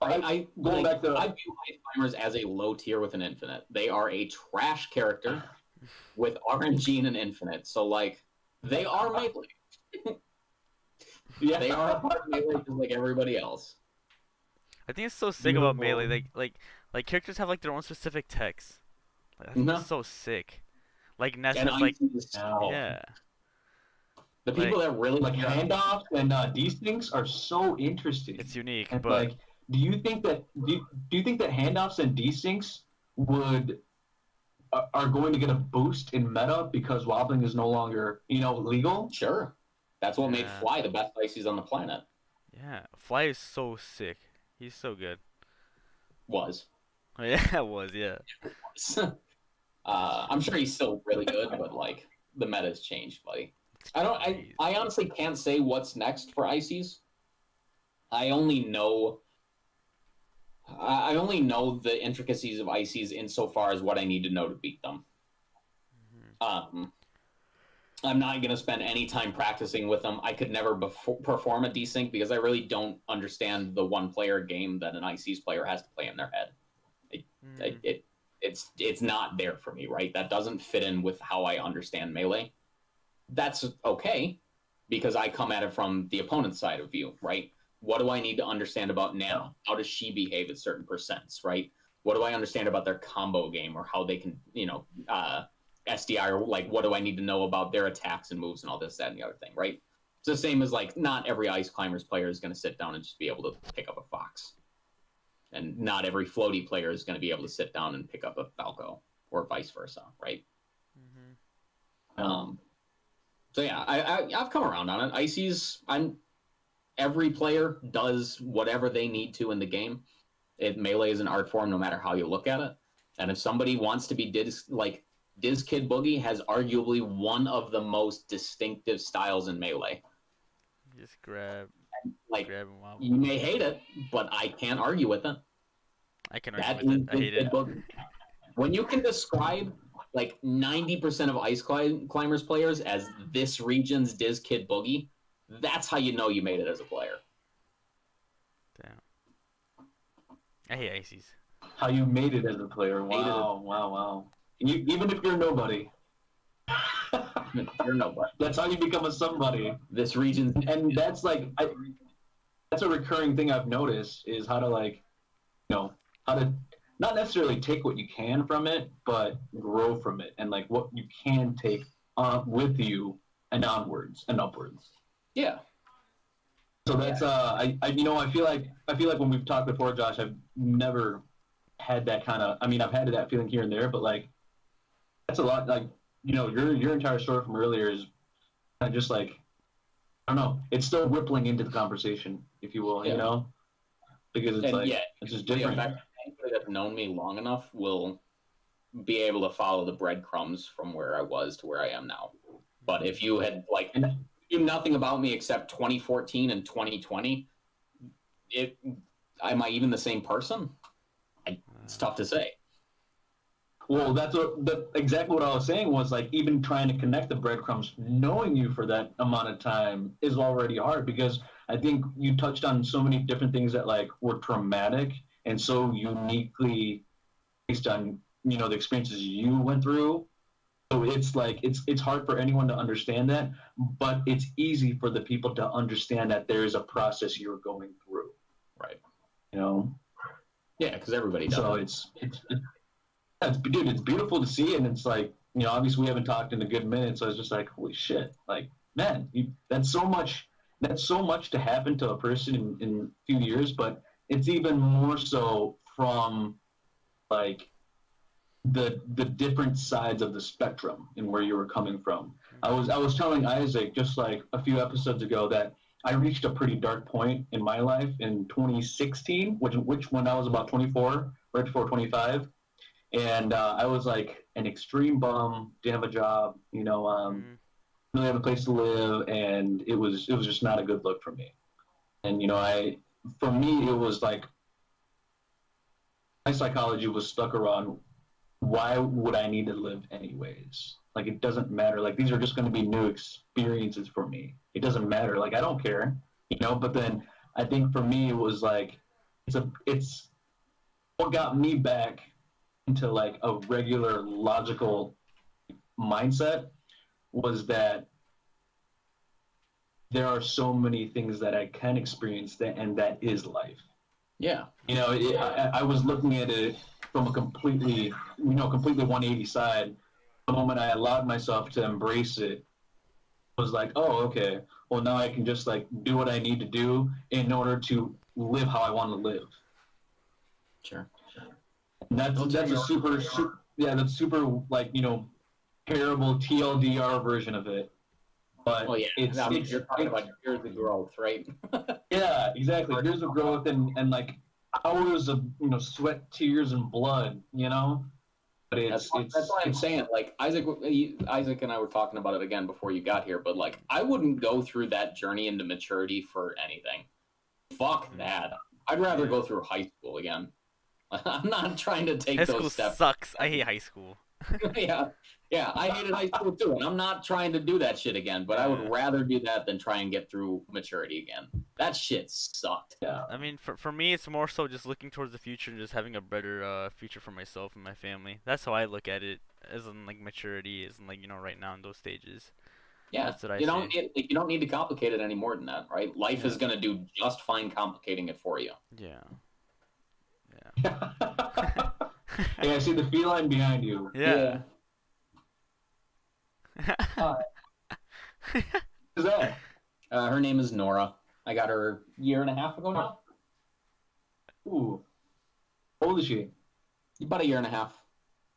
I view ice climbers as a low tier with an infinite. They are a trash character with RNG and an infinite. So, like, they are Melee. Yeah, they are a part of Melee just like everybody else. I think it's so sick about Melee. Like characters have like their own specific text. Like, I think it's so sick. Like Ness has like yeah. The people that really like handoffs and desyncs are so interesting. It's unique, and but like, do you think that handoffs and desyncs are going to get a boost in meta because wobbling is no longer, legal? Sure. That's what made Fly the best Ices on the planet. Yeah, Fly is so sick. He's so good. Was. Yeah, it was, yeah. I'm sure he's still really good, but like, the meta's changed, buddy. I honestly can't say what's next for Ices. I only know the intricacies of Ices insofar as what I need to know to beat them. I'm not going to spend any time practicing with them. I could never perform a desync because I really don't understand the one-player game that an ICs player has to play in their head. It's not there for me, right? That doesn't fit in with how I understand Melee. That's okay, because I come at it from the opponent's side of view, right? What do I need to understand about Nano? How does she behave at certain percents, right? What do I understand about their combo game, or how they can, SDI, or like, what do I need to know about their attacks and moves and all this, that, and the other thing, right? It's the same as, like, not every Ice Climbers player is going to sit down and just be able to pick up a Fox. And not every floaty player is going to be able to sit down and pick up a Falco, or vice versa, right? So yeah, I've come around on it. Ices, every player does whatever they need to in the game. Melee is an art form no matter how you look at it. And if somebody wants to be Diz Kid Boogie has arguably one of the most distinctive styles in Melee. Just grab and wobble. You may hate it, but I can't argue with it. I can argue with it. I hate it. When you can describe like 90% of Ice Climbers players as this region's Diz Kid Boogie, that's how you know you made it as a player. Damn. I hate Ices. How you made it as a player. Wow. Even if you're nobody. You're nobody. That's how you become a somebody. This region. And that's like, that's a recurring thing I've noticed, is how to how to not necessarily take what you can from it, but grow from it, and like what you can take with you and onwards and upwards. Yeah. So that's I feel like when we've talked before, Josh, I've never had that kind of. I mean, I've had that feeling here and there, but like that's a lot. Like, your entire story from earlier is kind of just like, I don't know. It's still rippling into the conversation, if you will. Yeah. Because it's it's just different. Anybody that's known me long enough will be able to follow the breadcrumbs from where I was to where I am now. But if you had knew nothing about me except 2014 and 2020, am I even the same person? It's tough to say. Well, that's exactly what I was saying, was like, even trying to connect the breadcrumbs, knowing you for that amount of time is already hard, because I think you touched on so many different things that like were traumatic and so uniquely based on the experiences you went through. So it's like it's hard for anyone to understand that, but it's easy for the people to understand that there is a process you're going through. Right. Yeah, because everybody does. So dude, it's beautiful to see, and it's like, obviously we haven't talked in a good minute, so I was just like, holy shit, like, man, that's so much to happen to a person in a few years, but it's even more so from like the different sides of the spectrum and where you were coming from. I was telling Isaac just like a few episodes ago that I reached a pretty dark point in my life in 2016, which when I was about 24, right before 25, and I was like an extreme bum, didn't have a job, really have a place to live, and it was just not a good look for me. And for me, it was like my psychology was stuck around, why would I need to live anyways? Like, it doesn't matter. Like, these are just going to be new experiences for me. It doesn't matter. Like, I don't care, But then I think for me, it was like it's what got me back into like a regular logical mindset was that there are so many things that I can experience and that is life. Yeah. I was looking at it from a completely 180 side. The moment I allowed myself to embrace it, I was like, oh, okay. Well, now I can just like do what I need to do in order to live how I want to live. Sure. And that's a super like terrible TLDR version of it. But you're talking about years of growth, right? Yeah, exactly. Years of growth and like hours of sweat, tears, and blood. But that's why I'm saying, like, Isaac and I were talking about it again before you got here, but like, I wouldn't go through that journey into maturity for anything. Fuck that. I'd rather go through high school again. I'm not trying to take those steps. High school sucks. I hate high school. Yeah, I hated high school too, and I'm not trying to do that shit again, but I would rather do that than try and get through maturity again. That shit sucked. Yeah. I mean, for me, it's more so just looking towards the future and just having a better future for myself and my family. That's how I look at it, as in like maturity, as in like right now in those stages. Yeah, that's what I you don't need to complicate it any more than that, right? Life is gonna do just fine complicating it for you. Yeah. Hey, I see the feline behind you. Yeah. Who's that? Her name is Nora. I got her a year and a half ago now. Ooh. How old is she? About a year and a half.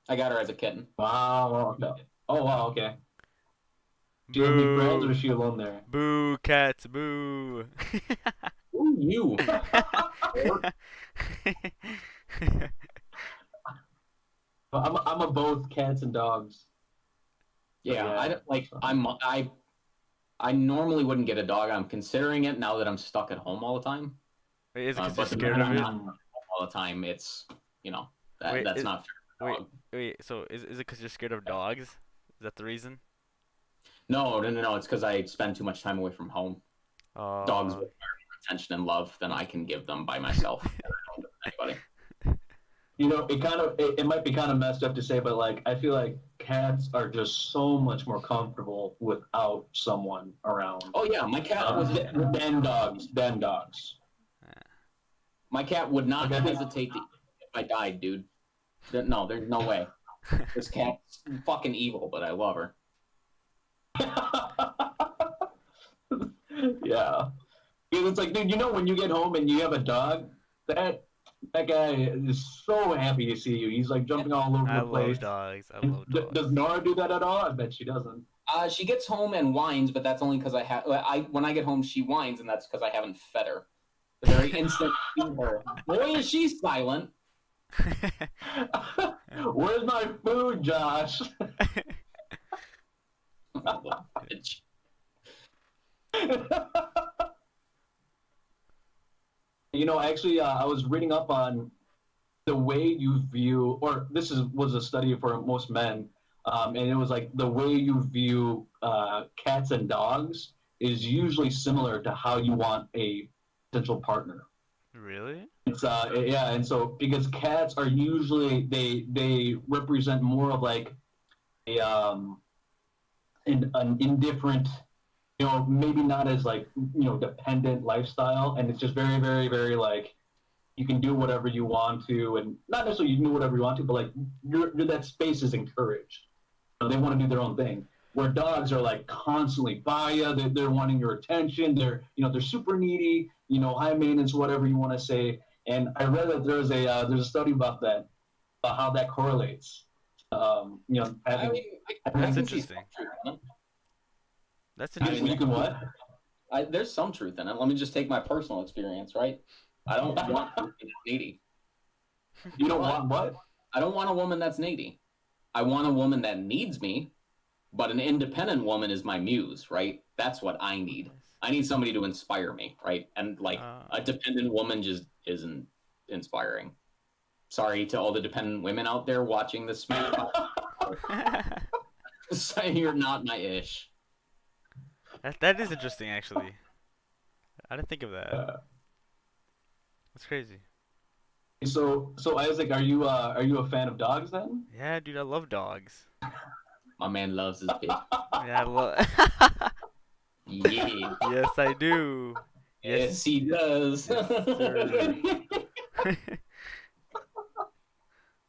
I got her as a kitten. Wow. Okay. Oh, wow. Okay. Do you have any friends, or is she alone there? Boo, cats, boo. Ooh, you. I'm a both cats and dogs. Yeah, I normally wouldn't get a dog. I'm considering it now that I'm stuck at home all the time. Wait, is it because you're scared of it? All the time, it's that's not fair. Wait. So is it because you're scared of dogs? Is that the reason? No. It's because I spend too much time away from home. Dogs require more attention and love than I can give them by myself. I don't give anybody. It might be kind of messed up to say, but like I feel like cats are just so much more comfortable without someone around. Oh yeah, my cat was than dogs. My cat would not hesitate to eat if I died, dude. No, there's no way. This cat's fucking evil, but I love her. Yeah. Because it's like, dude, when you get home and you have a dog, that guy is so happy to see you. He's like jumping all over the place. I love dogs. Does Nora do that at all? I bet she doesn't. She gets home and whines, but that's only because when I get home, she whines, and that's because I haven't fed her. The very instant I feed her, boy, is she silent. Where's my food, Josh? Actually, I was reading up on the way you view, or was a study for most men, and it was like the way you view cats and dogs is usually similar to how you want a potential partner. Really? It's yeah, and so because cats are usually they represent more of like a an indifferent, maybe not as like dependent lifestyle, and it's just very very very like you can do whatever you want to, and not necessarily you can do whatever you want to, but like you're that space is encouraged. They want to do their own thing. Where dogs are like constantly by you, they're wanting your attention. They're super needy, high maintenance, whatever you want to say. And I read that there's a study about that, about how that correlates. Having, That's interesting. That's interesting. You can what? There's some truth in it. Let me just take my personal experience, right? I don't want a woman that's needy. You don't want what? I don't want a woman that's needy. I want a woman that needs me, but an independent woman is my muse, right? That's what I need. I need somebody to inspire me, right? And like a dependent woman just isn't inspiring. Sorry to all the dependent women out there watching this. Saying you're not my ish. That is interesting, actually. I didn't think of that. That's crazy. So Isaac, are you a fan of dogs then? Yeah, dude, I love dogs. My man loves his bitch. Yeah, I love. Yeah. Yes, I do. Yes, he does. Yes, sir.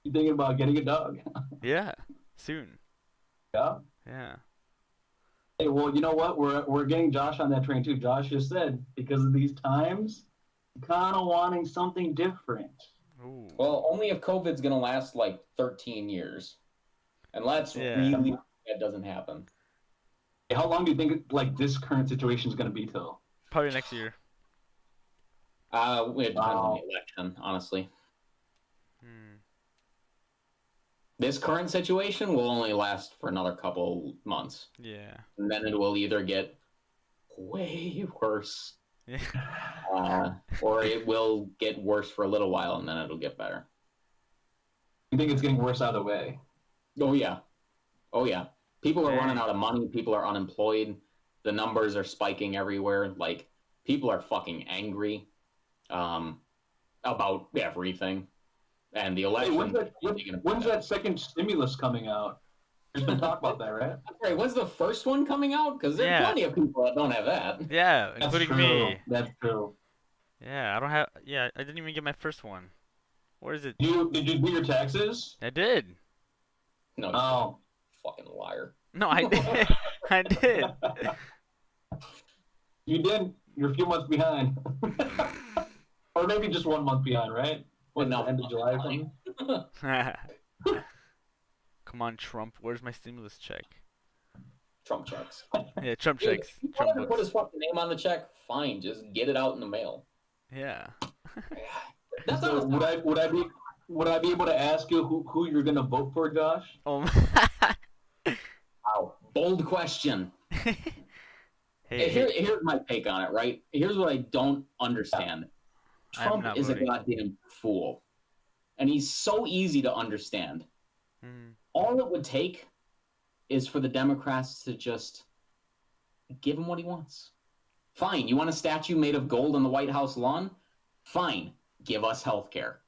You thinking about getting a dog? Yeah, soon. Yeah. Yeah. Hey, well, you know what? We're getting Josh on that train too. Josh just said because of these times, kind of wanting something different. Ooh. Well, only if COVID's gonna last like 13 years, and let's really that doesn't happen. Hey, how long do you think like this current situation is going to be till? Probably next year. It depends on the election, honestly. This current situation will only last for another couple months. Yeah. And then it will either get way worse, or it will get worse for a little while, and then it'll get better. You think it's getting worse either way? Oh yeah. People are running out of money. People are unemployed. The numbers are spiking everywhere. Like, people are fucking angry about everything. And the election. Hey, when's that second stimulus coming out? There's been talk about that, right? Sorry, when's the first one coming out? Because there are plenty of people that don't have that. Yeah, including me. That's true. Yeah, I don't have. Yeah, I didn't even get my first one. Where is it? Did you do your taxes? I did. No. Oh. Fucking liar. No, I did. I did. You did. You're a few months behind. Or maybe just 1 month behind, right? What, the end of July or something? Come on, Trump. Where's my stimulus check? Trump checks. Yeah, Trump Dude, checks. if you Trump wanted to put his fucking name on the check, fine. Just get it out in the mail. Yeah. That's so would I be able to ask you who you're gonna vote for, Josh? Oh. Wow, bold question. Here's my take on it, right? Here's what I don't understand. Trump is a goddamn fool. And he's so easy to understand. All it would take is for the Democrats to just give him what he wants. Fine, you want a statue made of gold on the White House lawn? Fine, give us health care.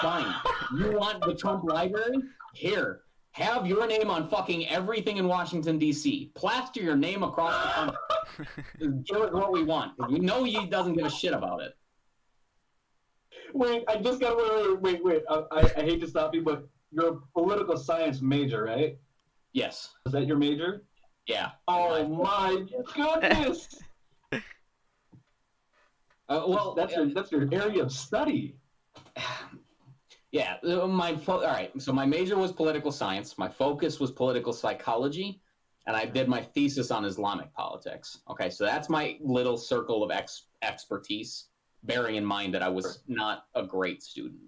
Fine, you want the Trump library? Here, have your name on fucking everything in Washington, D.C. Plaster your name across the country. Give us what we want. We know he doesn't give a shit about it. Wait, I just gotta wait. I hate to stop you, but you're a political science major, right? Yes. Is that your major? Yeah. Oh my goodness! Well, that's your area of study. Yeah, all right. So my major was political science. My focus was political psychology, and I did my thesis on Islamic politics. Okay, so that's my little circle of expertise, bearing in mind that I was not a great student.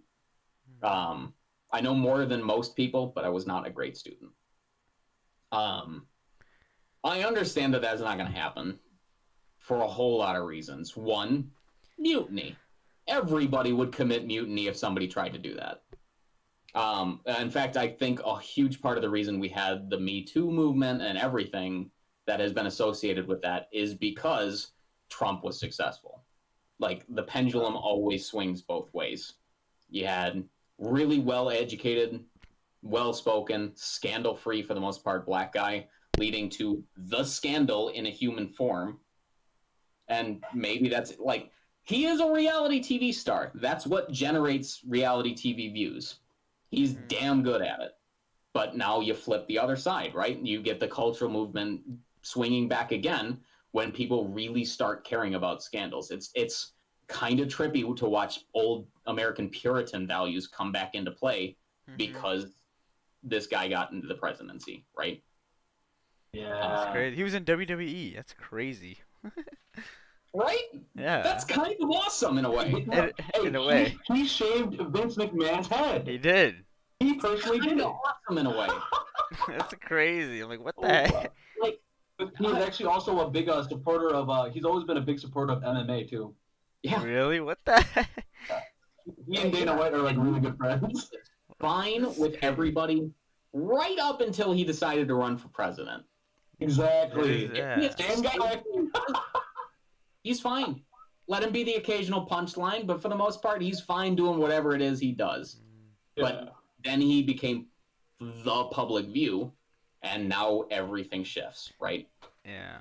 I know more than most people, but I was not a great student. I understand that that's not going to happen for a whole lot of reasons. One, mutiny. Everybody would commit mutiny if somebody tried to do that. In fact, I think a huge part of the reason we had the Me Too movement and everything that has been associated with that is because Trump was successful. like the pendulum always swings both ways. You had really well-educated, well-spoken, scandal-free for the most part black guy leading to the scandal in a human form. And maybe that's like, he is a reality TV star. That's what generates reality TV views. He's damn good at it. But now you flip the other side, right? You get the cultural movement swinging back again when people really start caring about scandals. It's kind of trippy to watch old American Puritan values come back into play because this guy got into the presidency, right? Yeah. That's crazy. He was in WWE. That's crazy. Right? Yeah. That's kind of awesome in a way. In a way. He shaved Vince McMahon's head. He did. He personally did it. Awesome in a way. That's crazy. I'm like, what the heck? Like, he's actually also a big supporter of. He's always been a big supporter of MMA too. Yeah. Really? What the heck? He and Dana White are like really good friends. Fine with everybody, right up until he decided to run for president. Exactly. Yeah. He's fine. Let him be the occasional punchline, but for the most part, he's fine doing whatever it is he does. Yeah. But then he became the public view, and now everything shifts, right? Yeah.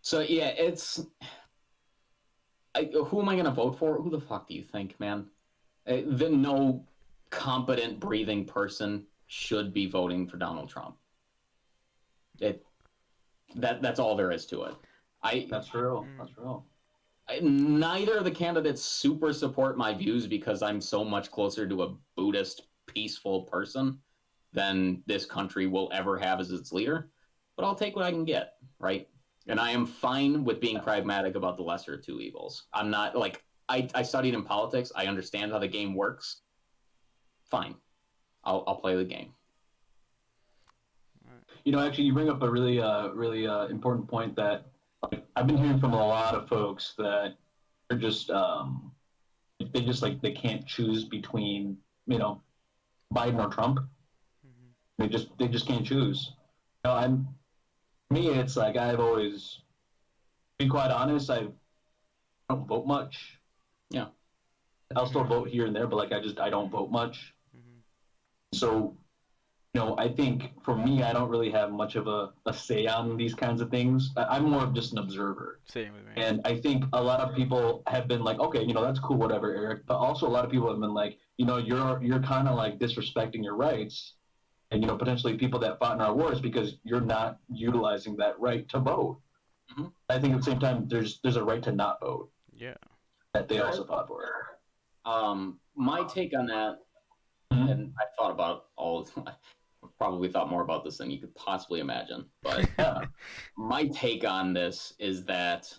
So yeah, it's. Who am I gonna vote for? Who the fuck do you think, man? No competent, breathing person should be voting for Donald Trump. That's all there is to it. That's real. That's real. Neither of the candidates super support my views because I'm so much closer to a Buddhist, peaceful person than this country will ever have as its leader. But I'll take what I can get, right? And I am fine with being pragmatic about the lesser of two evils. I'm not like I studied in politics. I understand how the game works. Fine, I'll play the game. You know, actually, you bring up a really important point that I've been hearing from a lot of folks that are just they can't choose between Biden or Trump. They just can't choose. Me, it's like I've always, to be quite honest, I don't vote much. Yeah. I'll still vote here and there, but I don't vote much. So, I think for me, I don't really have much of a say on these kinds of things. I'm more of just an observer. Same with me. And I think a lot of people have been like, okay, that's cool, whatever, Eric. But also a lot of people have been like, you're kind of like disrespecting your rights. And, potentially people that fought in our wars because you're not utilizing that right to vote. Mm-hmm. I think at the same time, there's a right to not vote. Yeah. That they also fought for. My take on that, and I thought about probably thought more about this than you could possibly imagine. But my take on this is that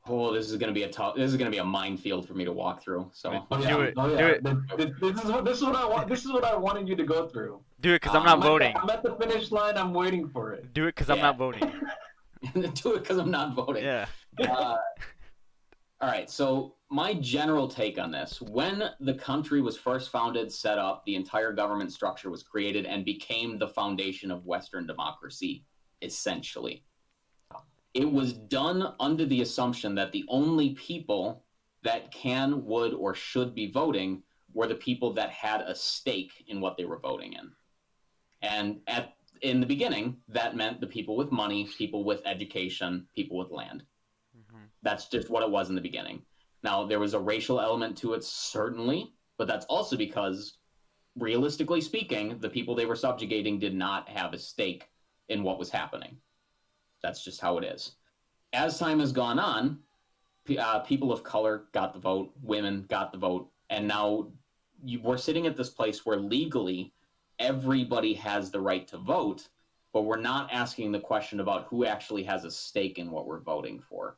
this is going to be a minefield for me to walk through. So Do it. This is what I want. This is what I wanted you to go through. Do it because I'm not voting. I'm at the finish line. I'm waiting for it. Do it because I'm not voting. Do it because I'm not voting. Yeah. All right. So my general take on this: when the country was first founded, set up, the entire government structure was created and became the foundation of Western democracy, essentially. It was done under the assumption that the only people that can, would, or should be voting were the people that had a stake in what they were voting in. And in the beginning, that meant the people with money, people with education, people with land. That's just what it was in the beginning. Now, there was a racial element to it, certainly, but that's also because, realistically speaking, the people they were subjugating did not have a stake in what was happening. That's just how it is. As time has gone on, people of color got the vote, women got the vote, and now we're sitting at this place where legally everybody has the right to vote, but we're not asking the question about who actually has a stake in what we're voting for.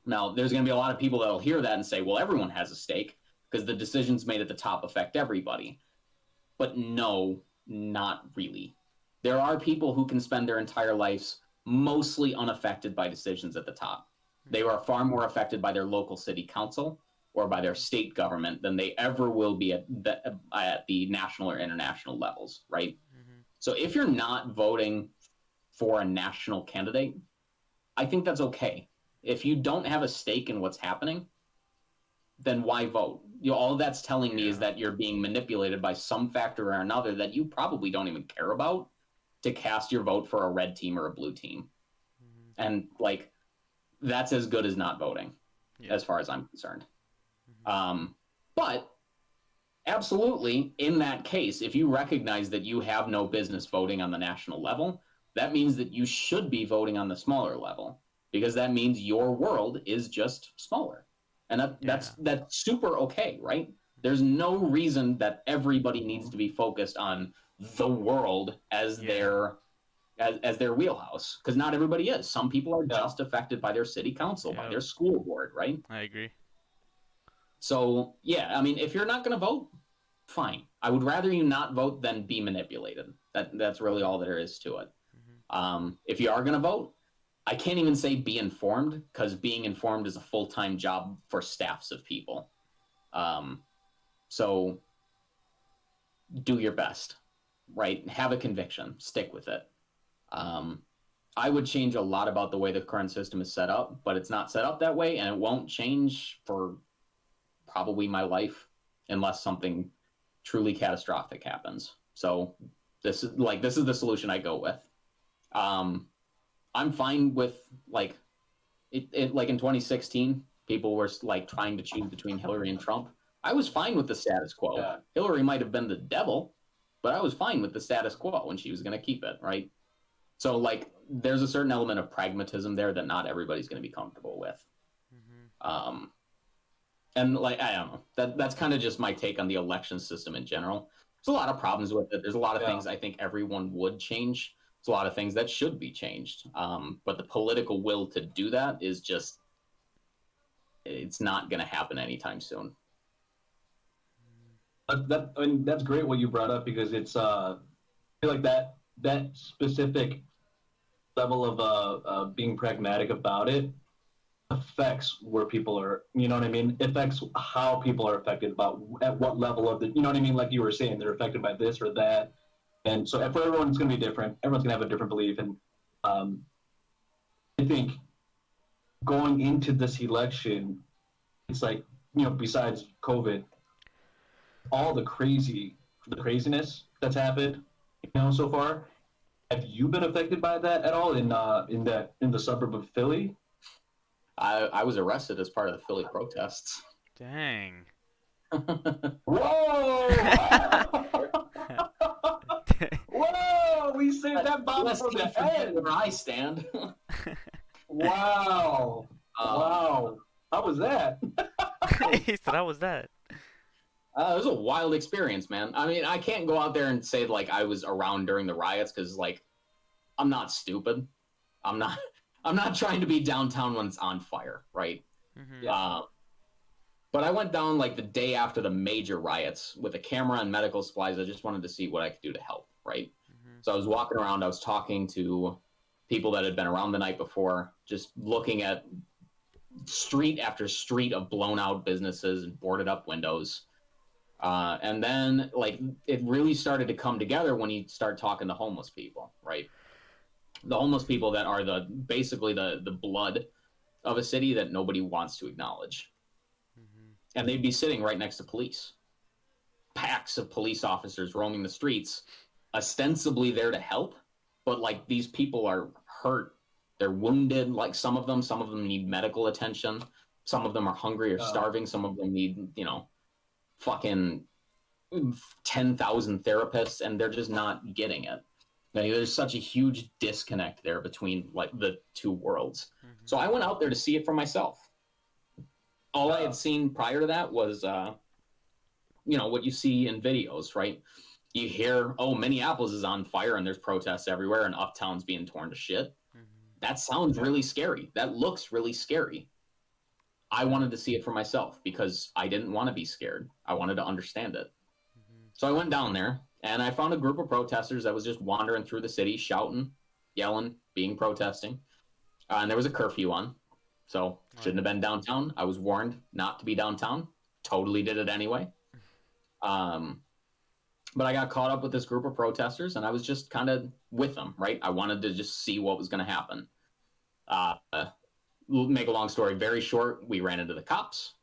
Now, there's going to be a lot of people that will hear that and say, well, everyone has a stake because the decisions made at the top affect everybody. But no, not really. There are people who can spend their entire lives mostly unaffected by decisions at the top. They are far more affected by their local city council or by their state government than they ever will be at the national or international levels, right? So if you're not voting for a national candidate, I think that's okay. If you don't have a stake in what's happening, then why vote? All that's telling me is that you're being manipulated by some factor or another that you probably don't even care about to cast your vote for a red team or a blue team. And like, that's as good as not voting, as far as I'm concerned. But absolutely, in that case, if you recognize that you have no business voting on the national level, that means that you should be voting on the smaller level, because that means your world is just smaller. And that's super okay, right? There's no reason that everybody needs to be focused on the world as their wheelhouse, because not everybody is. Some people are just affected by their city council, by their school board, right? I agree. So yeah, I mean, if you're not going to vote, fine. I would rather you not vote than be manipulated. That's really all there is to it. If you are going to vote, I can't even say be informed, because being informed is a full-time job for staffs of people. So do your best, right? Have a conviction, stick with it. I would change a lot about the way the current system is set up, but it's not set up that way, and it won't change for probably my life unless something truly catastrophic happens. So this is the solution I go with. I'm fine with like it like in 2016, people were like trying to choose between Hillary and Trump. I was fine with the status quo. Yeah. Hillary might have been the devil, but I was fine with the status quo when she was going to keep it, right? So like there's a certain element of pragmatism there that not everybody's going to be comfortable with. And like I don't know, that's kind of just my take on the election system in general. There's a lot of problems with it. There's a lot of things I think everyone would change. There's a lot of things that should be changed. But the political will to do that is just, it's not going to happen anytime soon. I mean, that's great what you brought up, because it's I feel like that specific level of being pragmatic about it affects where people are, you know what I mean? It affects how people are affected, about at what level of the, you know what I mean? Like you were saying, they're affected by this or that. And so for everyone, it's going to be different. Everyone's going to have a different belief. And I think going into this election, it's like, you know, besides COVID, all the craziness that's happened, you know, so far. Have you been affected by that at all in the suburb of Philly? I was arrested as part of the Philly protests. Dang. Whoa! Whoa! We saved that bomb for the end. Where I stand. Wow! Wow! How was that? He said, "How was that?" It was a wild experience, man. I mean, I can't go out there and say like I was around during the riots, because like I'm not stupid. I'm not trying to be downtown when it's on fire, right? But I went down like the day after the major riots with a camera and medical supplies. I just wanted to see what I could do to help, right? So I was walking around. I was talking to people that had been around the night before, just looking at street after street of blown out businesses and boarded up windows. And then like it really started to come together when you start talking to homeless people, right? The homeless people that are basically the blood of a city that nobody wants to acknowledge. And they'd be sitting right next to police. Packs of police officers roaming the streets, ostensibly there to help, but like these people are hurt. They're wounded, like some of them need medical attention. Some of them are hungry or starving. Some of them need, you know, fucking 10,000 therapists, and they're just not getting it. Now, there's such a huge disconnect there between like the two worlds. So I went out there to see it for myself. All I had seen prior to that was, you know, what you see in videos, right? You hear, oh, Minneapolis is on fire and there's protests everywhere and Uptown's being torn to shit. That sounds really scary. That looks really scary. I wanted to see it for myself because I didn't want to be scared. I wanted to understand it. So I went down there and I found a group of protesters that was just wandering through the city, shouting, yelling, protesting. And there was a curfew on. So shouldn't have been downtown. I was warned not to be downtown. Totally did it anyway. But I got caught up with this group of protesters and I was just kind of with them, right? I wanted to just see what was going to happen. Uh, make a long story very short, we ran into the cops.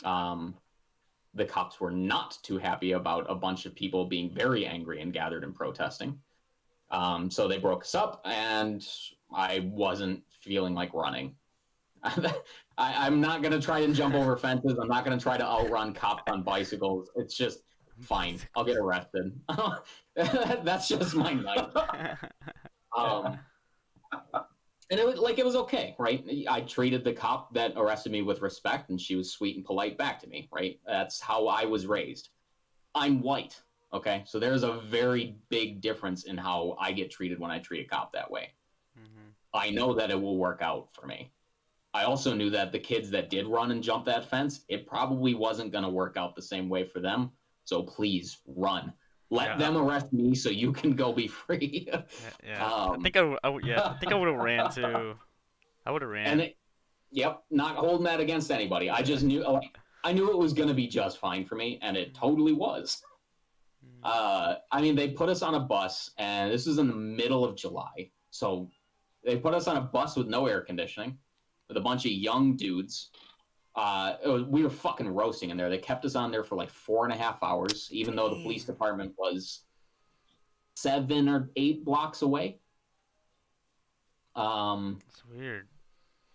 The cops were not too happy about a bunch of people being very angry and gathered and protesting. So they broke us up, and I wasn't feeling like running. I'm not going to try and jump over fences. I'm not going to try to outrun cops on bicycles. It's just fine. I'll get arrested. That's just my night. And it was okay, right? I treated the cop that arrested me with respect, and she was sweet and polite back to me, right? That's how I was raised. I'm white, okay? So there's a very big difference in how I get treated when I treat a cop that way. Mm-hmm. I know that it will work out for me. I also knew that the kids that did run and jump that fence, it probably wasn't going to work out the same way for them. So please run. Let them arrest me so you can go be free. I think I would have ran too. I would have ran. And not holding that against anybody. I just knew it was going to be just fine for me, and it totally was. I mean, they put us on a bus, and this was in the middle of July. So they put us on a bus with no air conditioning, with a bunch of young dudes. We were fucking roasting in there. They kept us on there for like 4.5 hours, even though the police department was 7 or 8 blocks away. It's weird.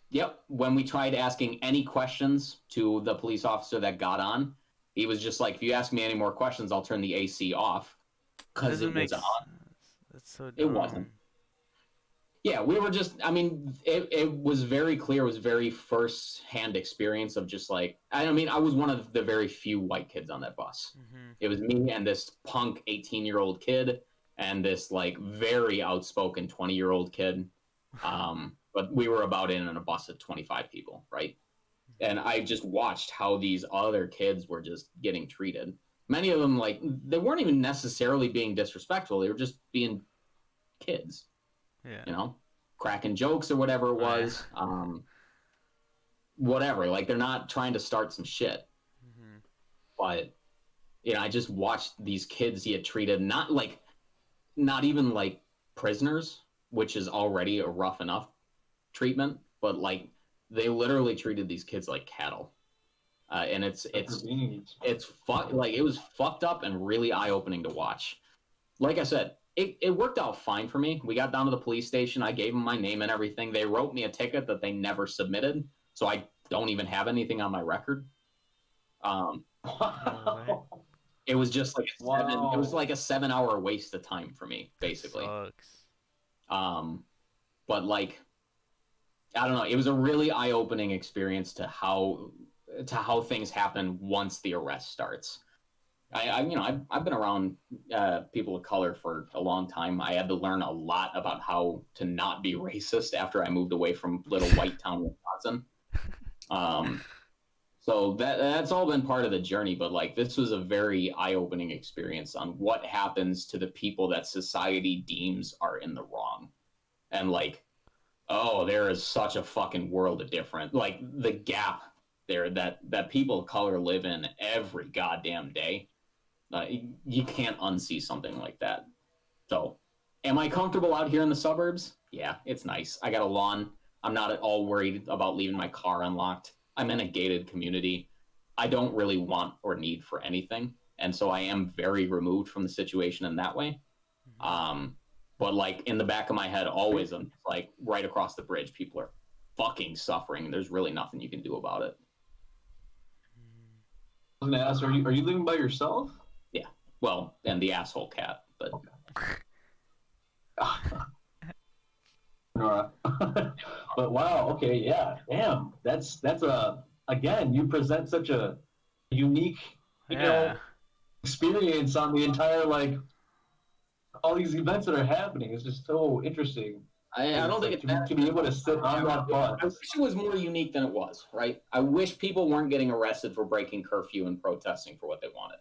Yep. When we tried asking any questions to the police officer that got on, he was just like, if you ask me any more questions, I'll turn the AC off. Because it was on. That's so dumb. It wasn't. Yeah, we were just, I mean, it was very clear. It was very first-hand experience of just like, I mean, I was one of the very few white kids on that bus. Mm-hmm. It was me and this punk 18-year-old kid and this like very outspoken 20-year-old kid. But we were about in a bus of 25 people, right? And I just watched how these other kids were just getting treated. Many of them, like, they weren't even necessarily being disrespectful. They were just being kids. Yeah. You know, cracking jokes or whatever it was. Whatever. Like, they're not trying to start some shit. Mm-hmm. But, you know, I just watched these kids get treated not even like prisoners, which is already a rough enough it they literally treated these kids like cattle. And it was fucked up and really eye-opening to watch. Like I said, it worked out fine for me. We got down to the police station. I gave them my name and everything. They wrote me a ticket that they never submitted, so I don't even have anything on my record. It was just like it was like a 7-hour waste of time for me, basically. But like, I don't know. It was a really eye-opening experience to how things happen once the arrest starts. I've been around people of color for a long time. I had to learn a lot about how to not be racist after I moved away from little white town Wisconsin. So that's all been part of the journey. But like, this was a very eye-opening experience on what happens to the people that society deems are in the wrong, and like, oh, there is such a fucking world of difference. Like the gap there that people of color live in every goddamn day. You can't unsee something like that. So, am I comfortable out here in the suburbs? Yeah, it's nice. I got a lawn. I'm not at all worried about leaving my car unlocked. I'm in a gated community. I don't really want or need for anything. And so I am very removed from the situation in that way. But like in the back of my head, always, I'm like right across the bridge, people are fucking suffering. There's really nothing you can do about it. I was gonna ask, are you living by yourself? Yeah. Well, and the asshole cat, but. Nora. But wow, okay, yeah, damn. That's again, you present such a unique, experience on the entire like. All these events that are happening is just so interesting. I don't think to be able to sit on that bus. I wish it was more unique than it was, right? I wish people weren't getting arrested for breaking curfew and protesting for what they wanted.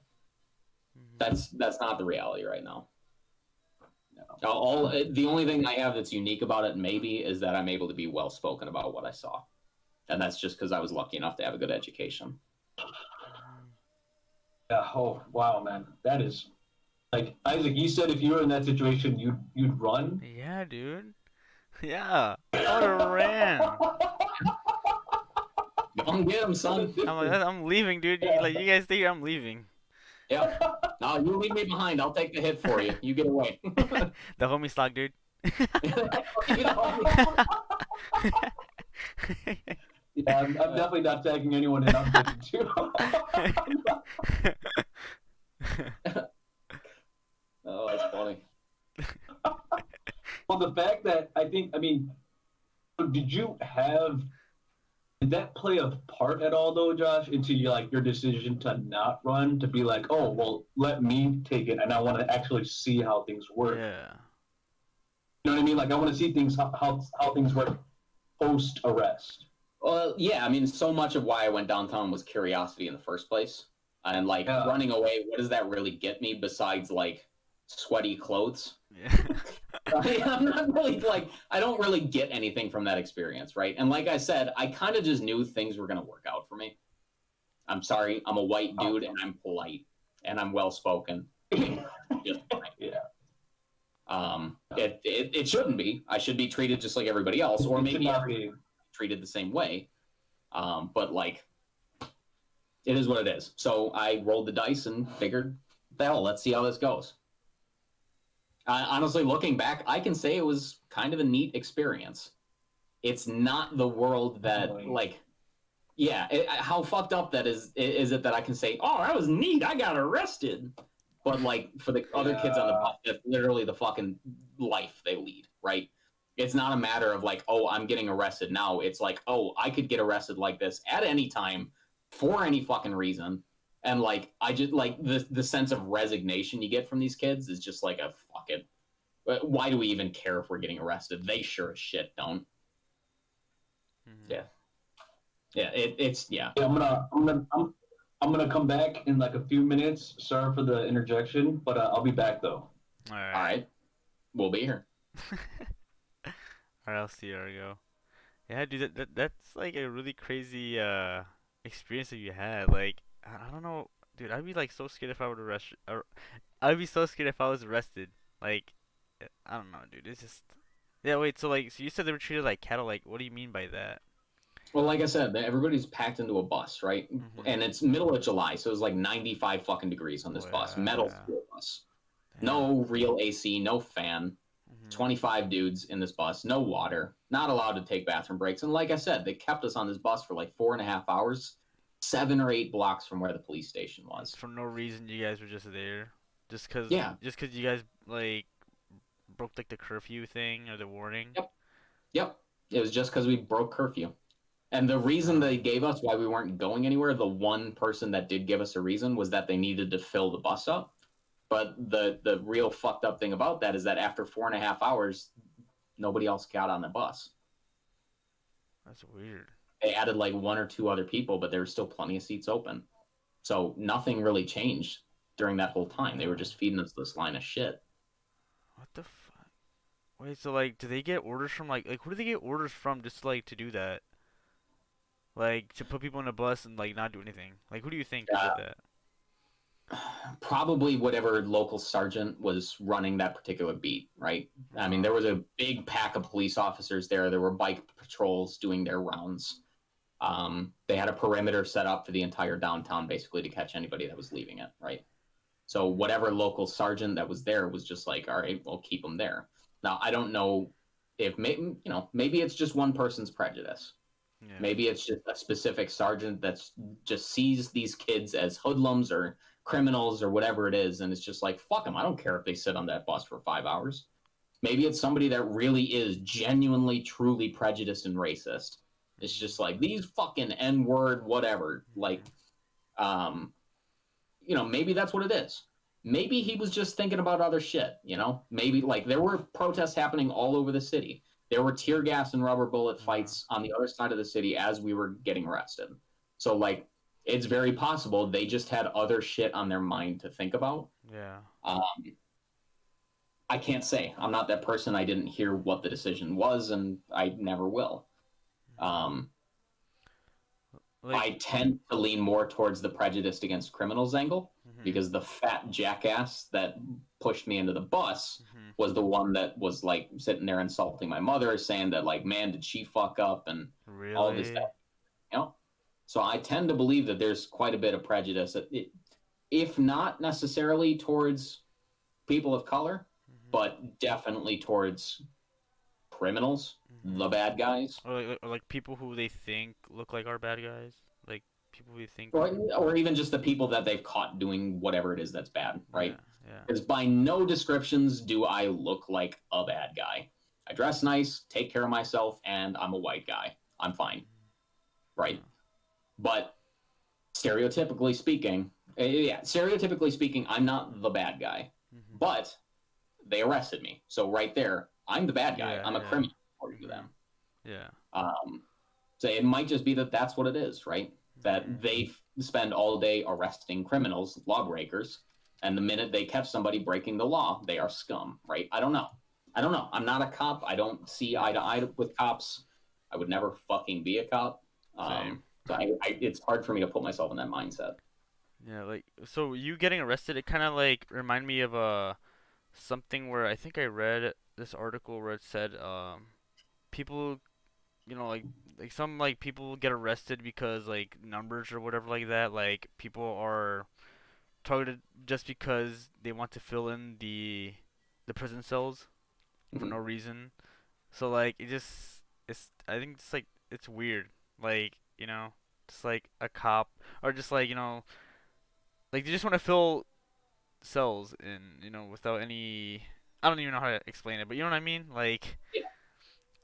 That's not the reality right now. No. The only thing I have that's unique about it maybe is that I'm able to be well spoken about what I saw, and that's just because I was lucky enough to have a good education. Yeah. Oh wow, man, that is. Like Isaac, you said if you were in that situation, you'd run. Yeah, dude. Yeah, I would have ran. Come get him, son. I'm leaving, dude. You guys stay here. I'm leaving. Yep. No, you leave me behind. I'll take the hit for you. You get away. The homie stock, dude. You know, Yeah, I'm definitely not tagging anyone in. I'm taking too. oh, that's funny. Well, the fact that I mean, did that play a part at all though, Josh, into your decision to not run, to be like, oh, well, let me take it, and I want to actually see how things work. Yeah. You know what I mean? Like, I want to see things how things work post arrest. Well, yeah, I mean, so much of why I went downtown was curiosity in the first place. And Yeah. running away, what does that really get me besides like sweaty clothes? Yeah. I'm not really I don't really get anything from that experience, right? And like I said, I kind of just knew things were going to work out for me. I'm sorry, I'm a white dude and I'm polite and I'm well spoken. Just Yeah. It shouldn't be. I should be treated just like everybody else, or It should maybe not be. treated the same way. But it is what it is. So I rolled the dice and figured, the hell, let's see how this goes. Honestly, looking back, I can say it was kind of a neat experience. It's not the world that how fucked up that is it that I can say, oh, that was neat, I got arrested. But for the other kids on the bus, that's literally the fucking life they lead, right? It's not a matter of oh, I'm getting arrested now. It's oh, I could get arrested like this at any time for any fucking reason. And I just the sense of resignation you get from these kids is just a fuck it. Why do we even care if we're getting arrested? They sure as shit don't. Mhm. Yeah. Yeah, it's Yeah, I'm gonna come back in a few minutes. Sorry for the interjection, but I'll be back though. All all right. right. We'll be here. All right, I'll see you, Ergo. Yeah, dude, that's a really crazy experience that you had. I don't know, dude. I'd be so scared if I were I'd be so scared if I was arrested. I don't know, dude. It's just yeah. Wait, so so you said they were treated like cattle. What do you mean by that? Well, like I said, everybody's packed into a bus, right? Mhm. And it's middle of July, so it was 95 fucking degrees on this Oh, bus. yeah, Metal yeah. school bus. Damn. No real AC, no fan. Mhm. 25 dudes in this bus, no water, not allowed to take bathroom breaks. And like I said, they kept us on this bus for 4.5 hours, 7 or 8 blocks from where the police station was. For no reason, you guys were just there, just cause you guys broke the curfew thing or the warning. Yep. It was just because we broke curfew. And the reason they gave us why we weren't going anywhere, the one person that did give us a reason was that they needed to fill the bus up. But the real fucked up thing about that is that after 4.5 hours, nobody else got on the bus. That's weird. They added 1 or 2 other people, but there were still plenty of seats open. So nothing really changed during that whole time. They were just feeding us this line of shit. What the fuck? Wait, so do they get orders from who do they get orders from just to do that? To put people in a bus and not do anything. Who do you think did that? Probably whatever local sergeant was running that particular beat, right? I mean, there was a big pack of police officers there. There were bike patrols doing their rounds. They had a perimeter set up for the entire downtown, basically, to catch anybody that was leaving it, right? So whatever local sergeant that was there was just all right, we'll keep them there. Now, I don't know if maybe it's just one person's prejudice. Yeah. Maybe it's just a specific sergeant that's just sees these kids as hoodlums or criminals or whatever it is, and it's just fuck them. I don't care if they sit on that bus for 5 hours. Maybe it's somebody that really is genuinely, truly prejudiced and racist. It's just these fucking N-word, whatever. Maybe that's what it is. Maybe he was just thinking about other shit, Maybe there were protests happening all over the city. There were tear gas and rubber bullet fights on the other side of the city as we were getting arrested. So it's very possible they just had other shit on their mind to think about. Yeah. I can't say. I'm not that person. I didn't hear what the decision was, and I never will. I tend to lean more towards the prejudiced against criminals angle, because the fat jackass that pushed me into the bus was the one that was like sitting there insulting my mother, saying that like, man, did she fuck up and all this stuff, you know? So I tend to believe that there's quite a bit of prejudice, if not necessarily towards people of color, but definitely towards criminals, the bad guys. Or like people who they think look like are bad guys. Like people who think. Or even just the people that they've caught doing whatever it is that's bad, right? Yeah. Because by no descriptions do I look like a bad guy. I dress nice, take care of myself, and I'm a white guy. I'm fine, right? But stereotypically speaking, I'm not the bad guy. But they arrested me, so right there, I'm the bad guy. I'm a criminal according to them. Yeah. So it might just be that that's what it is, right? That they spend all day arresting criminals, lawbreakers, and the minute they catch somebody breaking the law, they are scum, right? I don't know. I'm not a cop. I don't see eye to eye with cops. I would never fucking be a cop. So it's hard for me to put myself in that mindset. Yeah, like so you getting arrested, it kind of like remind me of something where I think I read this article where it said people, like some like people get arrested because like numbers or whatever like that, like people are targeted just because they want to fill in the prison cells for no reason. So like it's I think it's like it's weird. Like, just like a cop or just like, like they just want to fill cells in, without any I don't even know how to explain it, but you know what I mean? Like Yeah.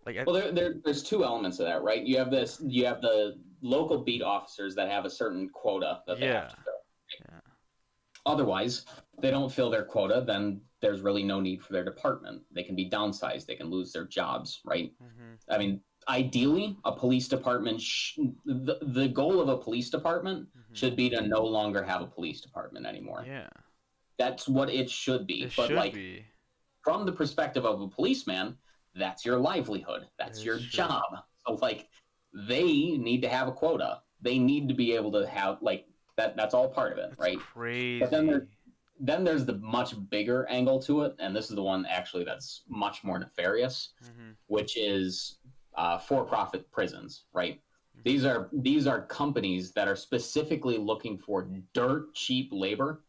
like Well, there's two elements of that, right? You have the local beat officers that have a certain quota that they have to fill. Right? Yeah. Otherwise, they don't fill their quota, then there's really no need for their department. They can be downsized. They can lose their jobs, right? I mean, ideally, a police department, the goal of a police department should be to no longer have a police department anymore. Yeah. That's what it should be. From the perspective of a policeman, that's your livelihood. That's your job. So, like, they need to have a quota. They need to be able to have, like, that's all part of it, right? Crazy. But then there's the much bigger angle to it, and this is the one actually that's much more nefarious, which is for-profit prisons, right? These are companies that are specifically looking for dirt cheap labor,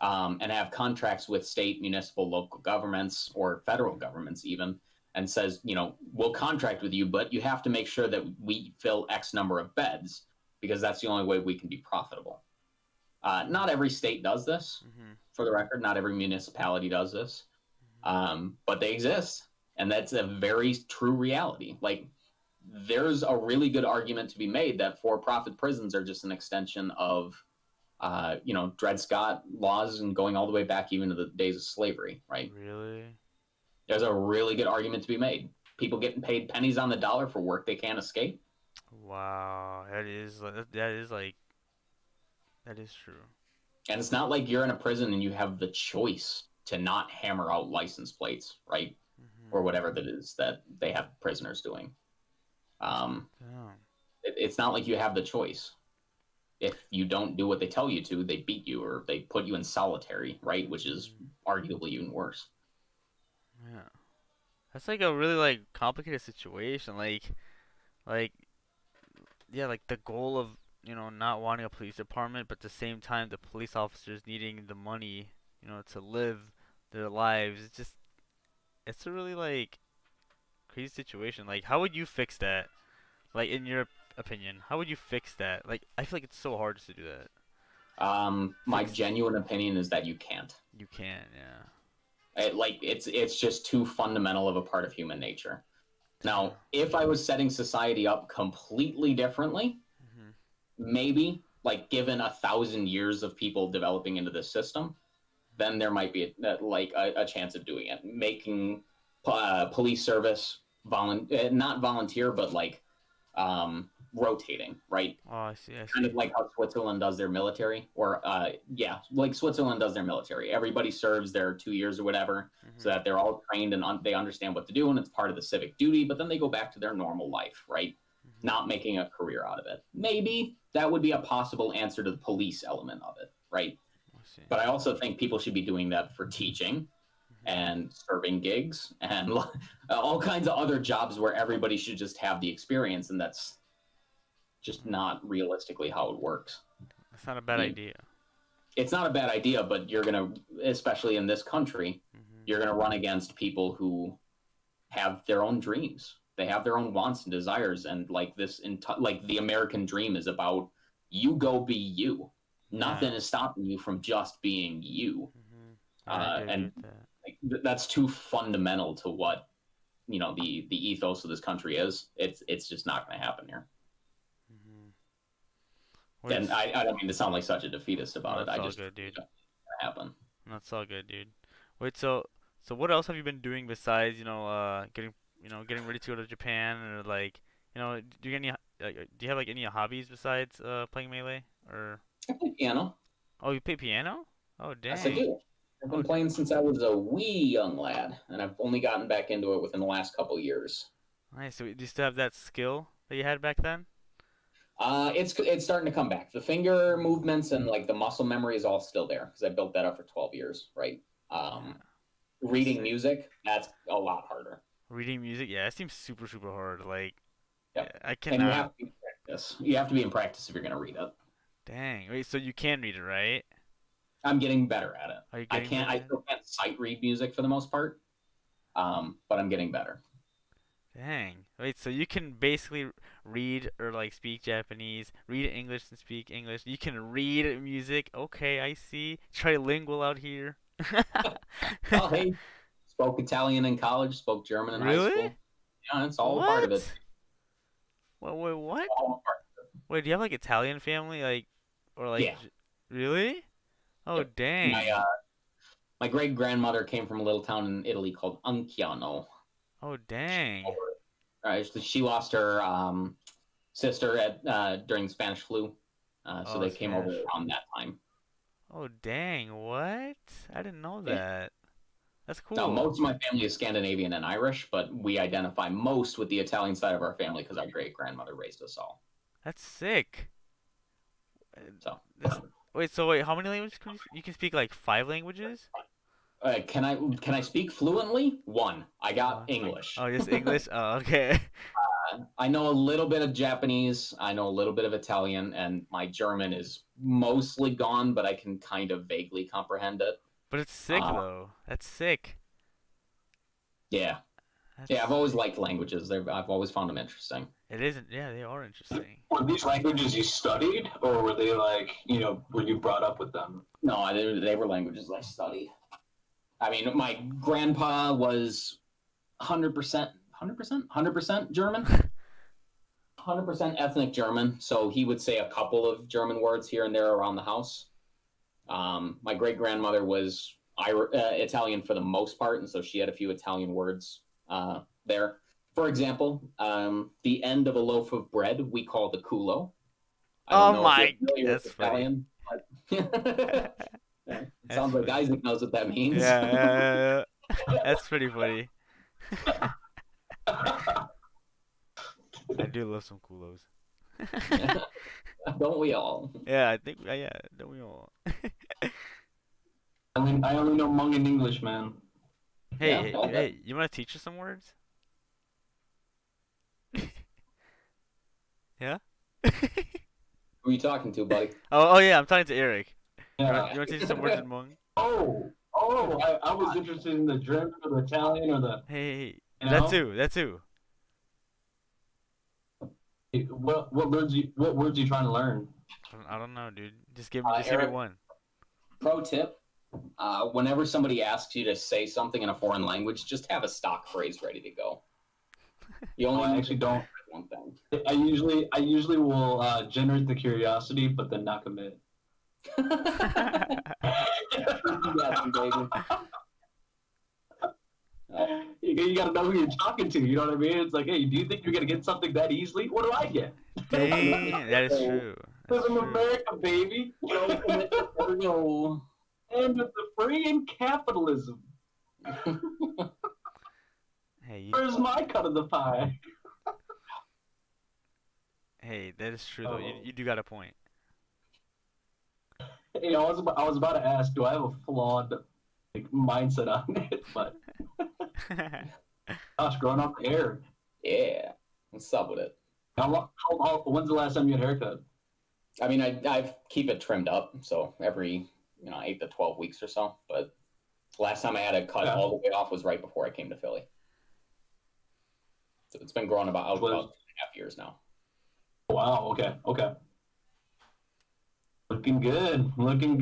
and have contracts with state, municipal, local governments, or federal governments even, and says, we'll contract with you, but you have to make sure that we fill X number of beds because that's the only way we can be profitable. Not every state does this, for the record. Not every municipality does this, but they exist, and that's a very true reality. Like, there's a really good argument to be made that for-profit prisons are just an extension of, Dred Scott laws and going all the way back even to the days of slavery, right? Really? There's a really good argument to be made. People getting paid pennies on the dollar for work they can't escape. Wow, that is true. And it's not like you're in a prison and you have the choice to not hammer out license plates, right? Or whatever that is that they have prisoners doing. It's not like you have the choice. If you don't do what they tell you to, they beat you or they put you in solitary, right? Which is arguably even worse. Yeah. That's like a really like complicated situation. Yeah, like the goal of, not wanting a police department, but at the same time the police officers needing the money, to live their lives. It's a really like crazy situation. Like, how would you fix that? Like, in your opinion, how would you fix that? Like, I feel like it's so hard to do that. My genuine opinion is that you can't. You can, yeah. It's just too fundamental of a part of human nature. Now, if I was setting society up completely differently, maybe, like, given 1,000 years of people developing into this system, then there might be a chance of doing it. Making police service not volunteer, but like rotating, right? Oh, I see. Kind of like how Switzerland does their military, or like Switzerland does their military. Everybody serves their 2 years or whatever, so that they're all trained and they understand what to do, and it's part of the civic duty. But then they go back to their normal life, right? Not making a career out of it. Maybe that would be a possible answer to the police element of it, right? But I also think people should be doing that for teaching, and serving gigs and all kinds of other jobs where everybody should just have the experience, and that's just not realistically how it works. That's not a bad idea. It's not a bad idea, but you're gonna, especially in this country, you're gonna run against people who have their own dreams. They have their own wants and desires, and like like the American dream is about you go be you. Nothing is stopping you from just being you. And like, that's too fundamental to what the ethos of this country is. It's just not going to happen here. And I don't mean to sound like such a defeatist about it. I just good, dude. It's not gonna happen. That's all good, dude. Wait, so what else have you been doing besides getting ready to go to Japan, or like do you get any do you have like any hobbies besides playing Melee or? I play piano. Oh, you play piano? Oh, dang. Yes, I do. I've been playing since I was a wee young lad, and I've only gotten back into it within the last couple years. Nice. So do you still have that skill that you had back then? It's starting to come back. The finger movements and like the muscle memory is all still there because I built that up for 12 years, right? Reading music, that's a lot harder. Reading music, yeah, that seems super hard. Like, yeah, I cannot. And you have to be in practice. You have to be in practice if you're gonna read it. Dang. Wait, so you can read it, right? I'm getting better at it. Are you I still can't sight read music for the most part, but I'm getting better. Dang. Wait, so you can basically read or like speak Japanese, read English and speak English. You can read music. Okay, I see. Trilingual out here. Oh, hey. Spoke Italian in college, spoke German in high school. Yeah, it's all part of it. Wait, what? All part of it. Wait, do you have like Italian family, Yeah. Really? Oh, Yep. dang. My great grandmother came from a little town in Italy called Unciano. Oh, dang. She lost her sister during the Spanish flu, so they came over around that time. Oh, dang! What? I didn't know that. That's cool. Now, most of my family is Scandinavian and Irish, but we identify most with the Italian side of our family because our great grandmother raised us all. That's sick. So. Wait, how many languages you can speak? Like 5 languages? Can I speak fluently? 1. I got English. Oh, just English? Oh, okay. I know a little bit of Japanese. I know a little bit of Italian, and my German is mostly gone, but I can kind of vaguely comprehend it. But it's sick, though. That's sick. Yeah. Yeah, I've always liked languages. I've always found them interesting. It isn't. Yeah, they are interesting. Were these languages you studied, or were they like, were you brought up with them? No, they were languages I studied. I mean, my grandpa was 100% German, 100% ethnic German. So he would say a couple of German words here and there around the house. My great grandmother was Italian for the most part, and so she had a few Italian words there. For example, the end of a loaf of bread we call the culo. Oh my, that's Italian. It sounds like Isaac knows what that means. Yeah. That's pretty funny. I do love some culos. Don't we all? Yeah, I think. Yeah, don't we all? I only know Hmong in English, man. Hey, you want to teach us some words? Yeah? Who are you talking to, buddy? Oh yeah, I'm talking to Eric. Yeah. You want to teach us some words in Hmong? I was interested in the German or the Italian or the... Hey, that too. What words are you trying to learn? I don't know, dude. Just give me one. Pro tip: whenever somebody asks you to say something in a foreign language, just have a stock phrase ready to go. You only I actually don't. One thing. I usually will generate the curiosity, but then not commit. You gotta know who you're talking to. You know what I mean? It's like, hey, do you think you're gonna get something that easily? What do I get? Dang, that is true. This is America, baby. No. And with the free and capitalism. Hey, where's my cut of the pie? Hey, that is true though. You do got a point. I was about to ask, do I have a flawed like mindset on it. But gosh, growing out the hair. Yeah, what's up with it? When's the last time you had a haircut? I mean, I keep it trimmed up, so every 8 to 12 weeks or so. But last time I had it cut all the way off was right before I came to Philly. So it's been growing about 2.5 years now. Wow. Okay. Looking good. Looking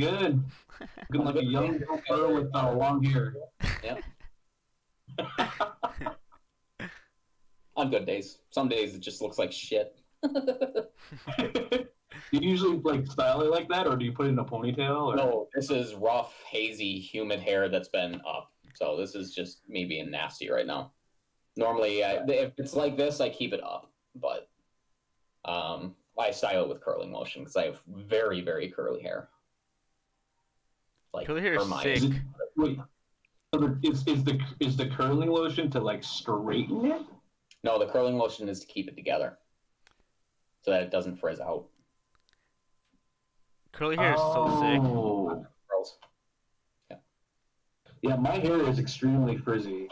like a young girl with long hair. Yeah. On good days. Some days it just looks like shit. Do you usually like style it like that, or do you put it in a ponytail? Or? No, this is rough, hazy, humid hair that's been up. So this is just me being nasty right now. Normally, if it's like this, I keep it up, but I style it with curling motion because I have very, very curly hair. Like curly hair is sick. Wait, is the curling lotion to like straighten it? No, the curling lotion is to keep it together, so that it doesn't frizz out. Curly hair is so sick. Yeah, my hair is extremely frizzy.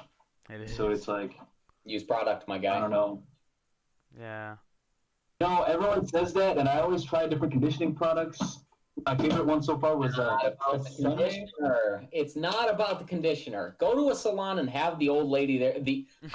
It is. So it's like use product, my guy. I don't know. Yeah. No, everyone says that, and I always try different conditioning products. My favorite one so far was conditioner. It's not about the conditioner. Go to a salon and have the old lady there.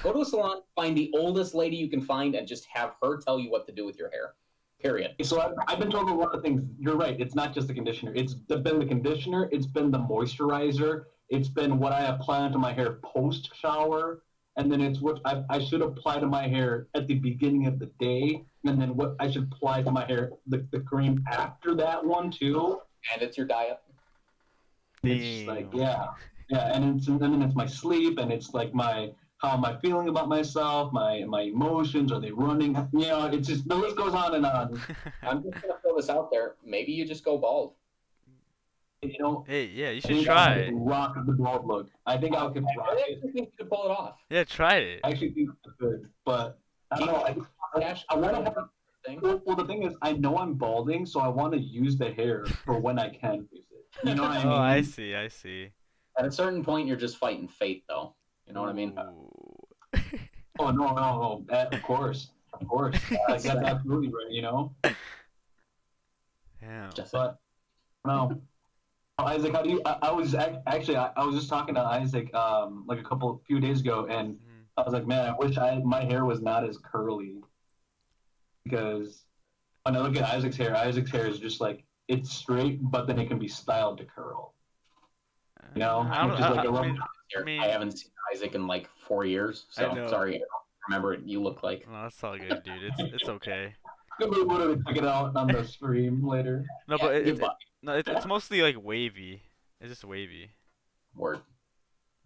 Go to a salon, find the oldest lady you can find, and just have her tell you what to do with your hair. Period. So I've been told a lot of things. You're right. It's not just the conditioner. It's been the conditioner. It's been the moisturizer. It's been what I apply onto my hair post shower. And then it's what I should apply to my hair at the beginning of the day. And then what I should apply to my hair, the cream after that one too. And it's your diet. It's just like, yeah. And then it's my sleep, and it's like how am I feeling about myself, my emotions, are they running? It's just, the list goes on and on. I'm just going to throw this out there. Maybe you just go bald. Hey, yeah, you should try it. Rock the bald look. I think I could rock it. I actually think you could pull it off. Yeah, try it. I actually think I could, but I don't know. I want to have well, the thing is, I know I'm balding, so I want to use the hair for when I can use it. You know what I mean? Oh, I see. At a certain point, you're just fighting fate, though. You know what I mean? Oh, no. Of course. That's absolutely right, Yeah. But, no. Isaac, how do you? I was just talking to Isaac like a few days ago, and I was like, man, I wish my hair was not as curly, because when I look at Isaac's hair is just like it's straight, but then it can be styled to curl. I haven't seen Isaac in like 4 years, so sorry, I don't remember what you look like. No, that's all good, dude. It's okay. We'll check it out on the stream later. No, but it's mostly like wavy. It's just wavy. Word.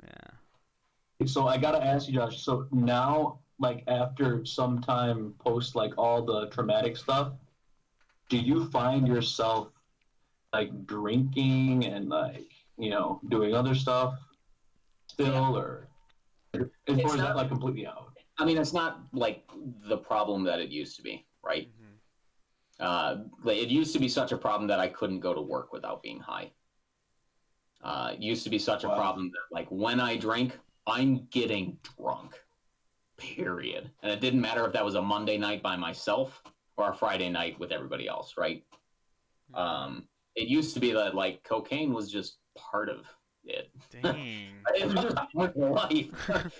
Yeah. So I gotta ask you, Josh. So now, like after some time post like all the traumatic stuff, do you find yourself like drinking and like doing other stuff still, or is that like completely out? I mean, it's not like the problem that it used to be, right? It used to be such a problem that I couldn't go to work without being high. It used to be such a problem that, like, when I drink, I'm getting drunk, period. And it didn't matter if that was a Monday night by myself or a Friday night with everybody else, right? It used to be that, like, cocaine was just part of it. Dang. It was just part of life.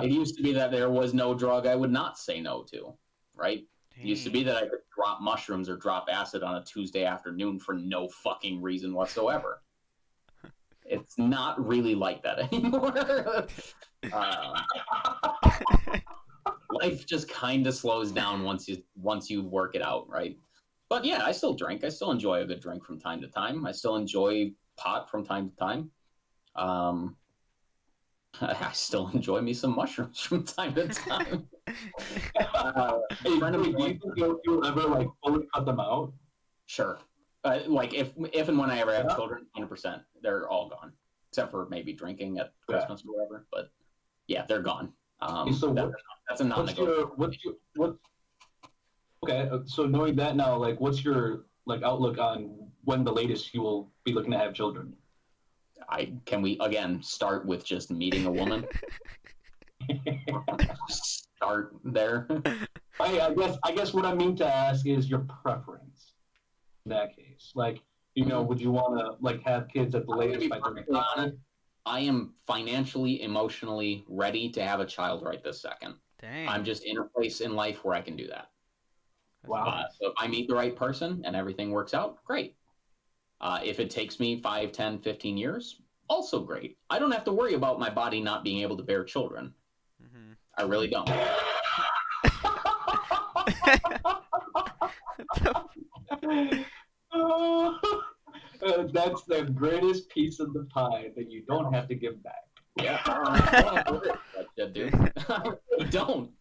It used to be that there was no drug I would not say no to, right? It used to be that I could drop mushrooms or drop acid on a Tuesday afternoon for no fucking reason whatsoever. It's not really like that anymore. Life just kind of slows down once you work it out, right? But yeah, I still drink. I still enjoy a good drink from time to time. I still enjoy pot from time to time. I still enjoy me some mushrooms from time to time. Do you think you'll ever like fully cut them out? Sure. Like if and when I ever have children, 100%, they're all gone, except for maybe drinking at Christmas or whatever. But yeah, they're gone. That's a non-negotiable. Okay, so knowing that now, like, what's your like outlook on when the latest you will be looking to have children? Can we again start with just meeting a woman? Start there. I guess what I mean to ask is your preference in that case. Like, would you want to like have kids at the latest by 35? I am financially, emotionally ready to have a child right this second. Dang. I'm just in a place in life where I can do that. Wow. So if I meet the right person and everything works out, great. If it takes me 5, 10, 15 years, also great. I don't have to worry about my body not being able to bear children. Mm-hmm. I really don't. That's the greatest piece of the pie that you don't have to give back. Yeah. I don't.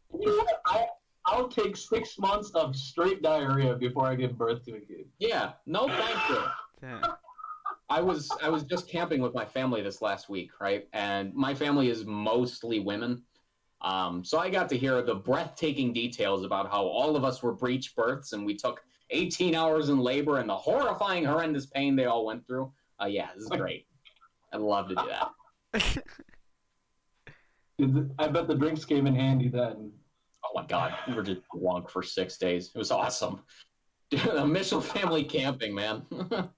I'll take 6 months of straight diarrhea before I give birth to a kid. Yeah. No, thank you. Damn. I was just camping with my family this last week, right? And my family is mostly women. So I got to hear the breathtaking details about how all of us were breech births and we took 18 hours in labor and the horrifying, horrendous pain they all went through. Yeah, this is great. I'd love to do that. I bet the drinks came in handy then. Oh my God, we were just drunk for 6 days. It was awesome. Dude, the Mitchell family camping, man. How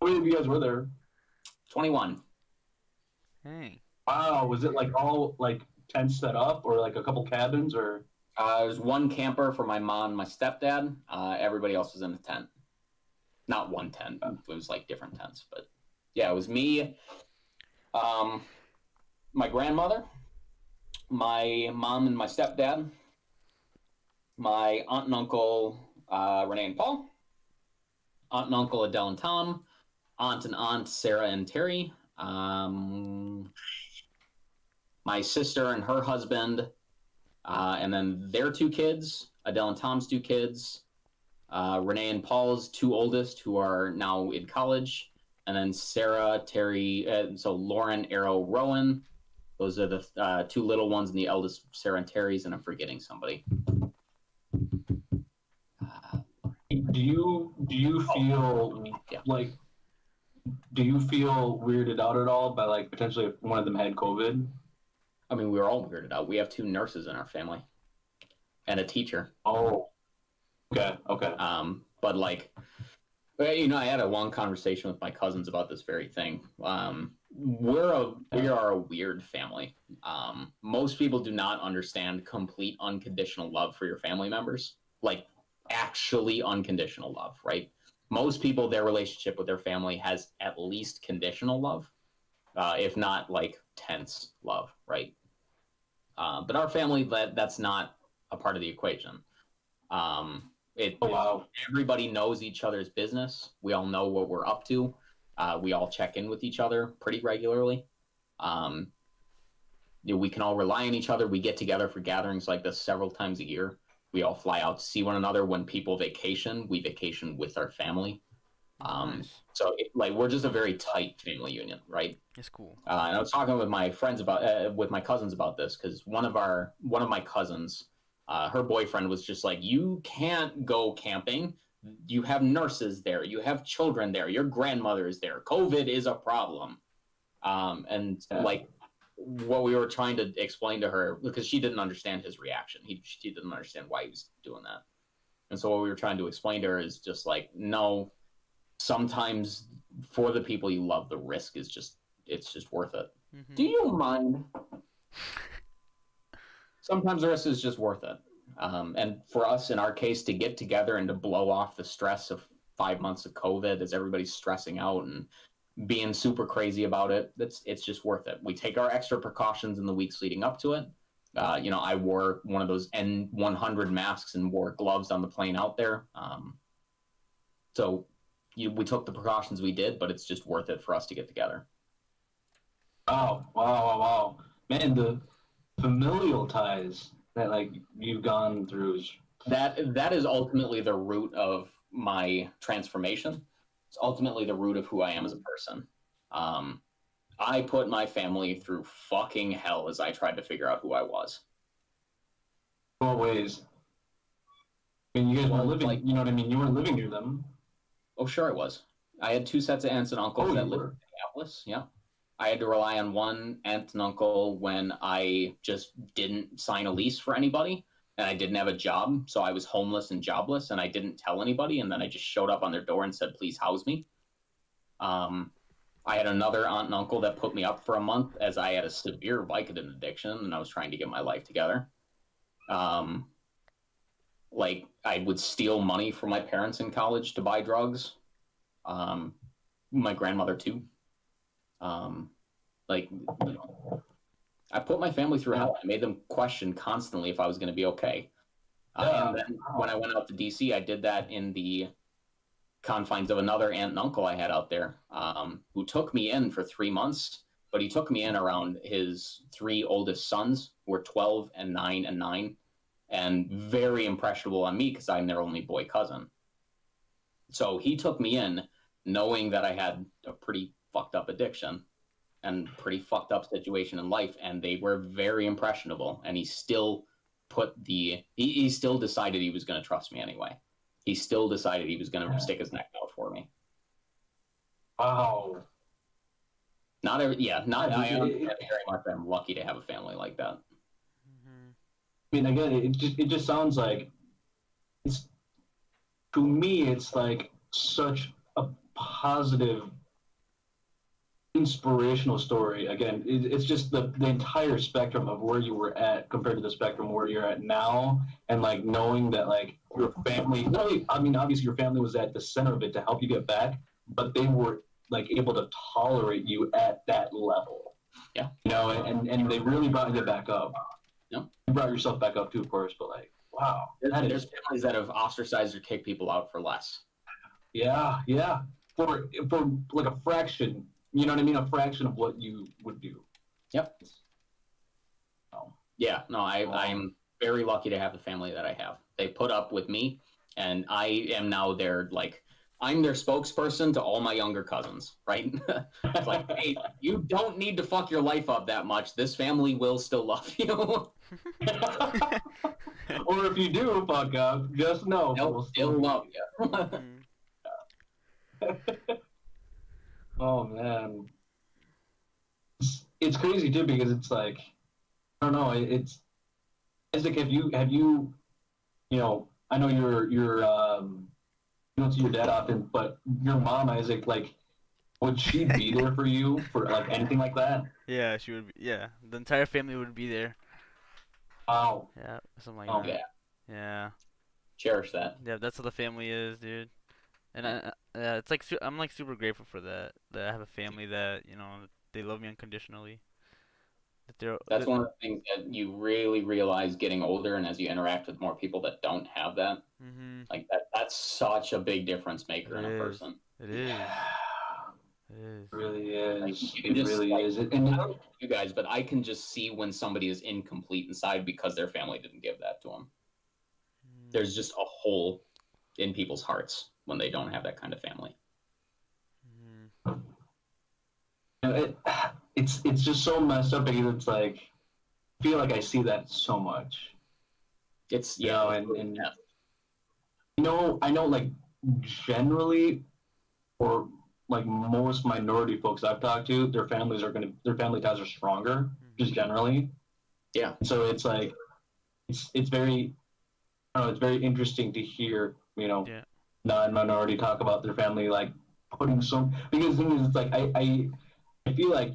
many of you guys were there? 21. Hey. Wow, was it like all like tents set up or like a couple cabins or? There's one camper for my mom and my stepdad. Everybody else was in a tent. Not one tent. It was like different tents. But yeah, it was me, my grandmother, my mom and my stepdad, my aunt and uncle, Renee and Paul, aunt and uncle, Adele and Tom, aunt, Sarah and Terry, my sister and her husband, and then their 2 kids, Adele and Tom's 2 kids, Renee and Paul's 2 oldest, who are now in college, and then Sarah, Terry, so Lauren, Arrow, Rowan. Those are the 2 little ones, and the eldest, Sarah and Terry's, and I'm forgetting somebody. Do you feel like? Do you feel weirded out at all by like potentially if one of them had COVID? I mean, we were all weirded out. We have 2 nurses in our family, and a teacher. Oh, okay. But like, I had a long conversation with my cousins about this very thing. We are a weird family. Most people do not understand complete unconditional love for your family members, like actually unconditional love, right? Most people, their relationship with their family has at least conditional love, if not like tense love, right? But our family, that's not a part of the equation. Wow. Everybody knows each other's business. We all know what we're up to. We all check in with each other pretty regularly. We can all rely on each other. We get together for gatherings like this several times a year. We all fly out to see one another. When people vacation, we vacation with our family. Nice. So we're just a very tight family union, right? It's cool. And I was talking with my friends with my cousins about this because one of my cousins, her boyfriend was just like, you can't go camping. You have nurses there. You have children there. Your grandmother is there. COVID is a problem. Like what we were trying to explain to her, because she didn't understand his reaction. She didn't understand why he was doing that. And so what we were trying to explain to her is just like, no, sometimes for the people you love, the risk is it's just worth it. Mm-hmm. Do you mind? Sometimes the risk is just worth it. And for us, in our case, to get together and to blow off the stress of 5 months of COVID as everybody's stressing out and being super crazy about it, it's just worth it. We take our extra precautions in the weeks leading up to it. I wore one of those N100 masks and wore gloves on the plane out there. So we took the precautions we did, but it's just worth it for us to get together. Wow. Man, the familial ties that like you've gone through that is ultimately the root of my transformation. It's ultimately the root of who I am as a person. I put my family through fucking hell as I tried to figure out who I was. In what ways? I mean, you guys weren't living, you know what I mean? You weren't living near them. Oh, sure I was. I had two sets of aunts and uncles that lived in Minneapolis. Yeah. I had to rely on one aunt and uncle when I just didn't sign a lease for anybody and I didn't have a job. So I was homeless and jobless and I didn't tell anybody. And then I just showed up on their door and said, please house me. I had another aunt and uncle that put me up for a month as I had a severe Vicodin addiction and I was trying to get my life together. Like I would steal money from my parents in college to buy drugs. My grandmother too. Like, you know, I put my family through hell. I made them question constantly if I was going to be okay. And then when I went out to DC, I did that in the confines of another aunt and uncle I had out there, who took me in for 3 months, but he took me in around his three oldest sons, who were 12 and 9 and 9, and very impressionable on me because I'm their only boy cousin. So he took me in knowing that I had a pretty fucked up addiction and pretty fucked up situation in life, and they were very impressionable, and he still he still decided he was going to trust me anyway. He still decided he was going to stick his neck out for me. Wow. I understand very much. I'm lucky to have a family like that. I mean, again, it just sounds like to me, it's like such a positive, inspirational story. Again, it's just the entire spectrum of where you were at compared to the spectrum where you're at now, and like knowing that like your family, I mean, obviously your family was at the center of it to help you get back, but they were like able to tolerate you at that level. Yeah. You know, and they really brought you back up. Yeah. You brought yourself back up too, of course, but like, wow. There's families that have ostracized or kicked people out for less. Yeah. For like a fraction, you know what I mean? A fraction of what you would do. Yep. Yeah, no, I'm very lucky to have the family that I have. They put up with me, and I am now I'm their spokesperson to all my younger cousins, right? It's like, hey, you don't need to fuck your life up that much. This family will still love you. Or if you do fuck up, just know they'll still love you. Oh man, it's crazy too because it's like I don't know. It's like have you you know I know you're you don't see your dad often, but your mom Isaac, like would she be there for you for like anything like that? Yeah, she would. Yeah, the entire family would be there. Wow. Yeah, something like that. Yeah. Cherish that. Yeah, that's what the family is, dude. And it's like I'm like super grateful for that. That I have a family that they love me unconditionally. That's one of the things that you really realize getting older, and as you interact with more people that don't have that, like that's such a big difference maker in a person. It is. It is. It really is. Like, it really is. And I don't know you guys, but I can just see when somebody is incomplete inside because their family didn't give that to them. There's just a hole in people's hearts when they don't have that kind of family. It's just so messed up because it's like I feel like I see that so much. It's and I know like generally or like most minority folks I've talked to, their family ties are stronger, just generally. Yeah. So it's like it's very it's very interesting to hear, non-minority talk about their family like putting because the thing is it's like I feel like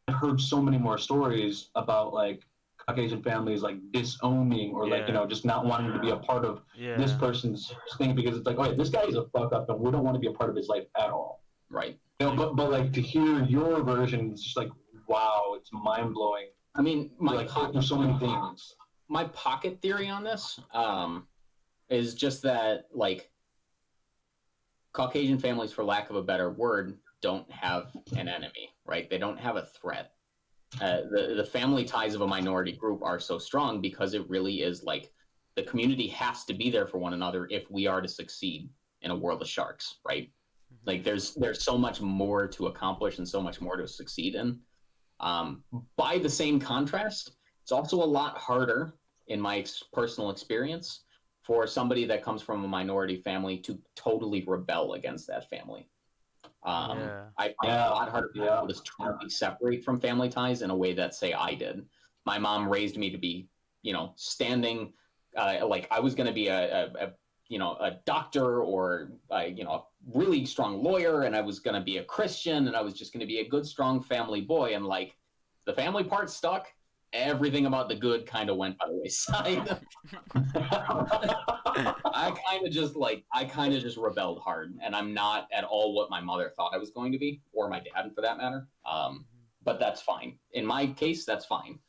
I've heard so many more stories about like Caucasian families like disowning or like just not wanting to be a part of this person's thing because it's like, oh yeah, this guy is a fuck up and we don't want to be a part of his life at all. Right. But like to hear your version, it's just like wow, it's mind blowing. I mean, there's so many things. My pocket theory on this is just that like Caucasian families, for lack of a better word, don't have an enemy, right? They don't have a threat. The family ties of a minority group are so strong because it really is like the community has to be there for one another if we are to succeed in a world of sharks, right? Like there's so much more to accomplish and so much more to succeed in. By the same contrast, it's also a lot harder in my personal experience for somebody that comes from a minority family to totally rebel against that family. Yeah. I find it a lot harder for people to totally separate from family ties in a way that, say, I did. My mom raised me to be, standing, like I was going to be a doctor or, a really strong lawyer, and I was going to be a Christian, and I was just going to be a good, strong family boy. And like the family part stuck. Everything about the good kind of went by the wayside. I kind of just rebelled hard, and I'm not at all what my mother thought I was going to be, or my dad for that matter. But that's fine. In my case, that's fine.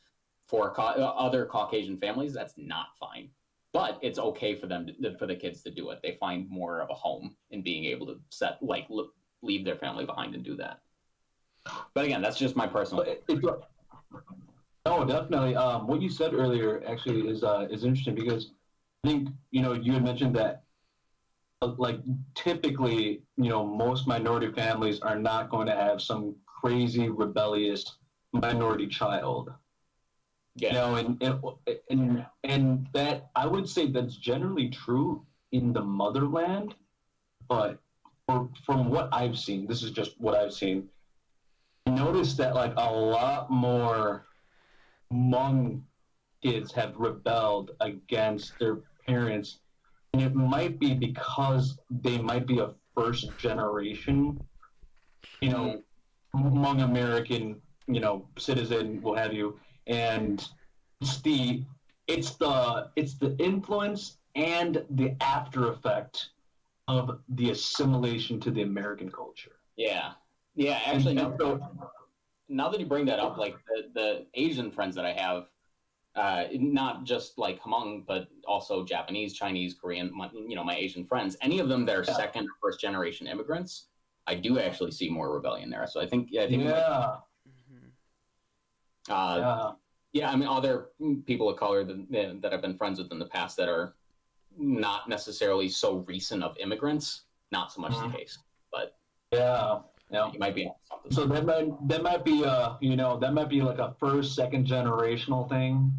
For other Caucasian families, that's not fine. But it's okay for them for the kids to do it. They find more of a home in being able to leave their family behind and do that. But again, that's just my personal. No, definitely. What you said earlier actually is interesting because I think you had mentioned that like typically most minority families are not going to have some crazy rebellious minority child. Yeah. And that I would say that's generally true in the motherland, but from what I've seen, this is just what I've seen. I noticed that like a lot more Hmong kids have rebelled against their parents, and it might be because they might be a first generation, Hmong American, citizen, what have you, and it's the influence and the after effect of the assimilation to the American culture. Yeah, actually, now that you bring that up, like the Asian friends that I have, not just like Hmong, but also Japanese, Chinese, Korean, my Asian friends, any of them that are second or first generation immigrants, I do actually see more rebellion there. So I think Yeah. I mean, other people of color that I've been friends with in the past that are not necessarily so recent of immigrants, not so much the case, but yeah. You might be something. So that might be that might be like a first, second generational thing.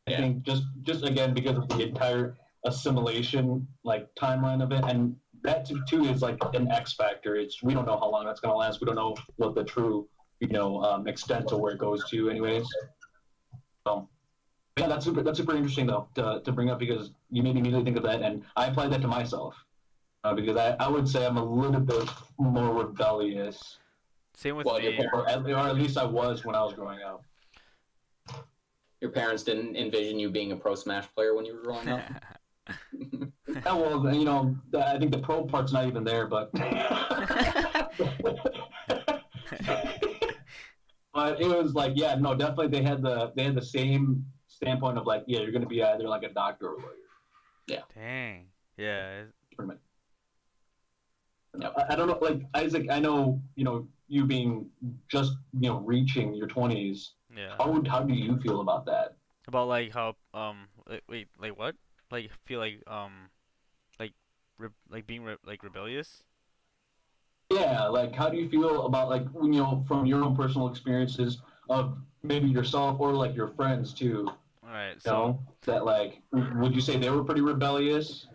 I think just again because of the entire assimilation like timeline of it, and that too is like an X factor. We don't know how long that's gonna last. We don't know what the true extent of where it goes to, anyways. So yeah, that's super interesting though to bring up because you made me immediately think of that, and I applied that to myself. Because I would say I'm a little bit more rebellious. Same with me. Or at least I was when I was growing up. Your parents didn't envision you being a pro Smash player when you were growing up? Yeah, well, I think the pro part's not even there, but but it was like, yeah, no, definitely they had the same standpoint of like, yeah, you're gonna be either like a doctor or a lawyer. Yeah. Dang. Yeah. Pretty much. I don't know, like Isaac. I know you being just reaching your 20s. Yeah. How do you feel about that? About like how wait, like what? Like feel like like being like rebellious? Yeah, like how do you feel about like from your own personal experiences of maybe yourself or like your friends too? All right. That like would you say they were pretty rebellious?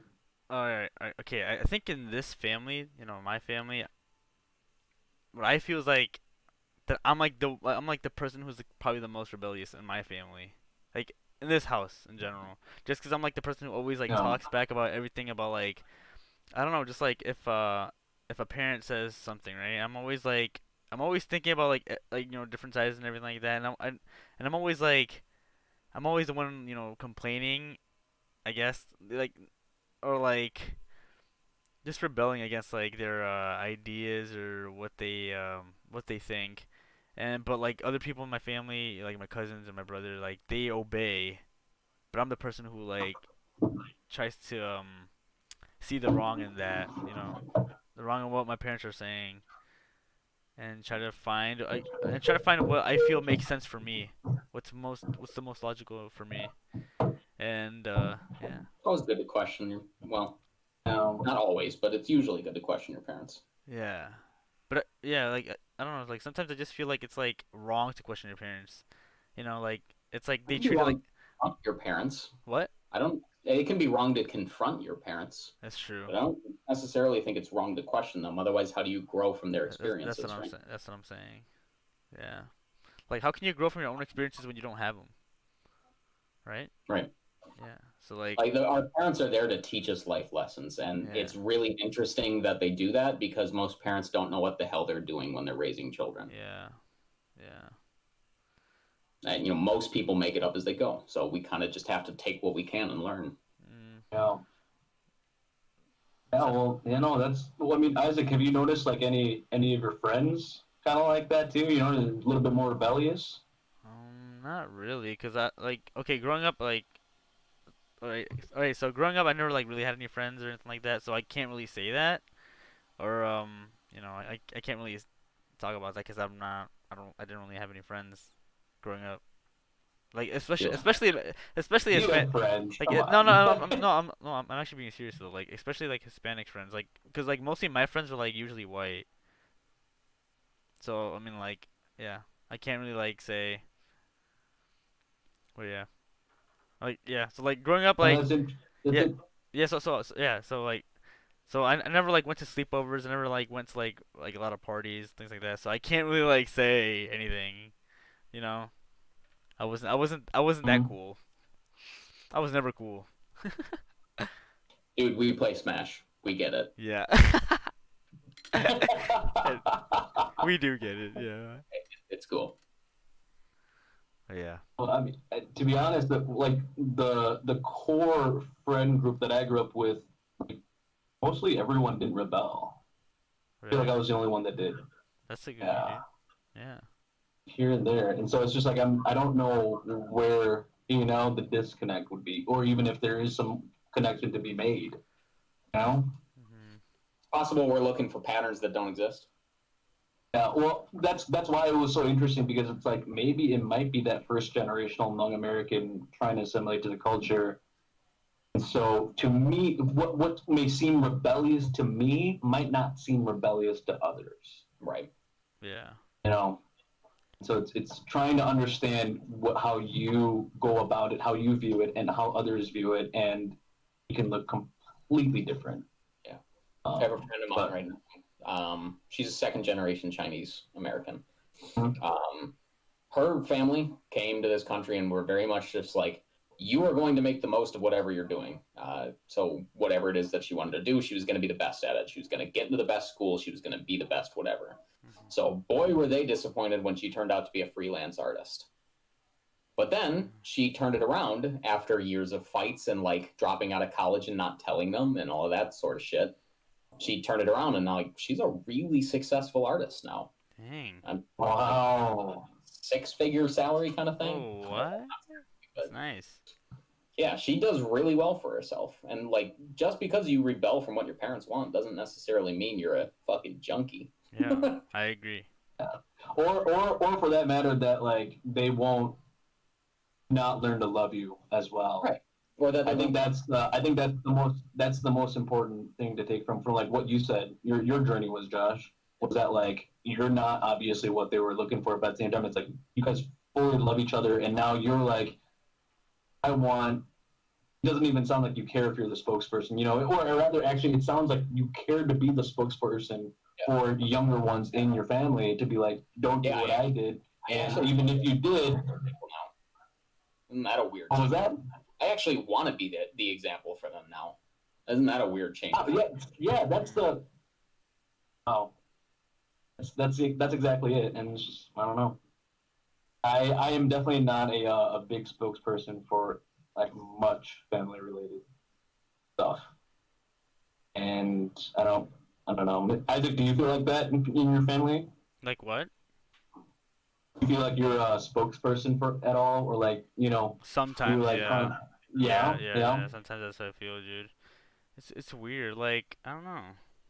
All right. Okay. I think in this family, my family, what I feel is like that I'm like the person who's like, probably the most rebellious in my family, like in this house in general. Just because I'm like the person who always like talks back about everything about like I don't know, just like if a parent says something, right? I'm always thinking about like different sizes and everything like that, and I'm always like I'm always the one complaining, I guess, like or like just rebelling against like their ideas or what they think. And but like other people in my family, like my cousins and my brother, like they obey, but I'm the person who like tries to see the wrong in that, the wrong in what my parents are saying, and try to find what I feel makes sense for me. What's the most logical for me, and yeah. It's always good to question not always, but it's usually good to question your parents. Yeah, but yeah, like I don't know, like sometimes I just feel like it's like wrong to question your parents. Like it's like they treat it like your parents. what? I don't it can be wrong to confront your parents, That's true. but I don't necessarily think it's wrong to question them. Otherwise, how do you grow from their That's what experiences, I'm right? saying. That's what I'm saying. Yeah. Like, how can you grow from your own experiences when you don't have them, right? Right. Yeah. So like, Like our parents are there to teach us life lessons, and yeah, it's really interesting that they do that because most parents don't know what the hell they're doing when they're raising children. yeah, yeah. And most people make it up as they go, so we kind of just have to take what we can and learn. Mm. Yeah. Yeah, So, well, that's. Well, I mean, Isaac, have you noticed like any of your friends kind of like that too? A little bit more rebellious. not really, cause I like okay, growing up like, alright. So growing up, I never like really had any friends or anything like that, so I can't really say that, or I can't really talk about that, cause I didn't really have any friends growing up. Like Yeah. especially You Hispan have friends. like Come no no on. I'm actually being serious though, like especially like Hispanic friends, like because like mostly my friends are like usually white, so I mean like yeah, I can't really like say, well yeah, like yeah, so like growing up No, like that's yeah, it. yeah, yeah, so like so I never like went to sleepovers, I never like went to like a lot of parties, things like that, so I can't really like say anything, you know. I wasn't that Mhm. cool. I was never cool. Dude, we play Smash. We get it. Yeah. We do get it, yeah. It's cool. Yeah. Well, I mean, to be honest, like the core friend group that I grew up with, like, mostly everyone didn't rebel. I feel like Really? I was the only one that did. That's a good Yeah, dude. Yeah. here and there, and so it's just like I don't know where the disconnect would be, or even if there is some connection to be made. You know? Mhm. It's possible we're looking for patterns that don't exist. Yeah, well, that's why it was so interesting because it's like maybe it might be that first generational young American trying to assimilate to the culture. And so to me, what may seem rebellious to me might not seem rebellious to others. Right. Yeah. You know, so it's trying to understand how you go about it, how you view it, and how others view it, and it can look completely different. Yeah. I have a Um, friend of mine but right now. She's a second generation Chinese American. Mhm. Um, her family came to this country and were very much just like, you are going to make the most of whatever you're doing. So whatever it is that she wanted to do, she was going to be the best at it. She was going to get into the best school. She was going to be the best whatever. Mhm. So boy, were they disappointed when she turned out to be a freelance artist. But then she turned it around after years of fights and like dropping out of college and not telling them and all of that sort of shit. She turned it around and now like, she's a really successful artist now. Dang. I'm like Wow. 6-figure salary kind of thing. Whoa, what? That's But nice. yeah, she does really well for herself. And like, just because you rebel from what your parents want doesn't necessarily mean you're a fucking junkie. Yeah, I agree. Or for that matter, that like they won't not learn to love you as well. Right. Or that they won't. I think that's the most important thing to take from like what you said. Your journey was, Josh, was that like you're not obviously what they were looking for, but at the same time, it's like you guys fully love each other, and now you're like, I want. It doesn't even sound like you care if you're the spokesperson, or rather, actually, it sounds like you care to be the spokesperson Yeah. for younger ones in your family to be like, don't do Yeah, what yeah. I did, I and actually even if you did, now. Isn't that a weird what was change? that? I actually want to be the example for them now. Isn't that a weird change? Oh, yeah, yeah, that's Mm. the. Oh, that's exactly it, and it's just I don't know. I am definitely not a big spokesperson for like much family related stuff, and I don't know. Isaac, do you feel like that in your family? Like what? Do you feel like you're a spokesperson for at all, or like you're Sometimes, like yeah. kind of Yeah, yeah, yeah, yeah. yeah. Sometimes that's how I feel, dude. It's weird. Like I don't know.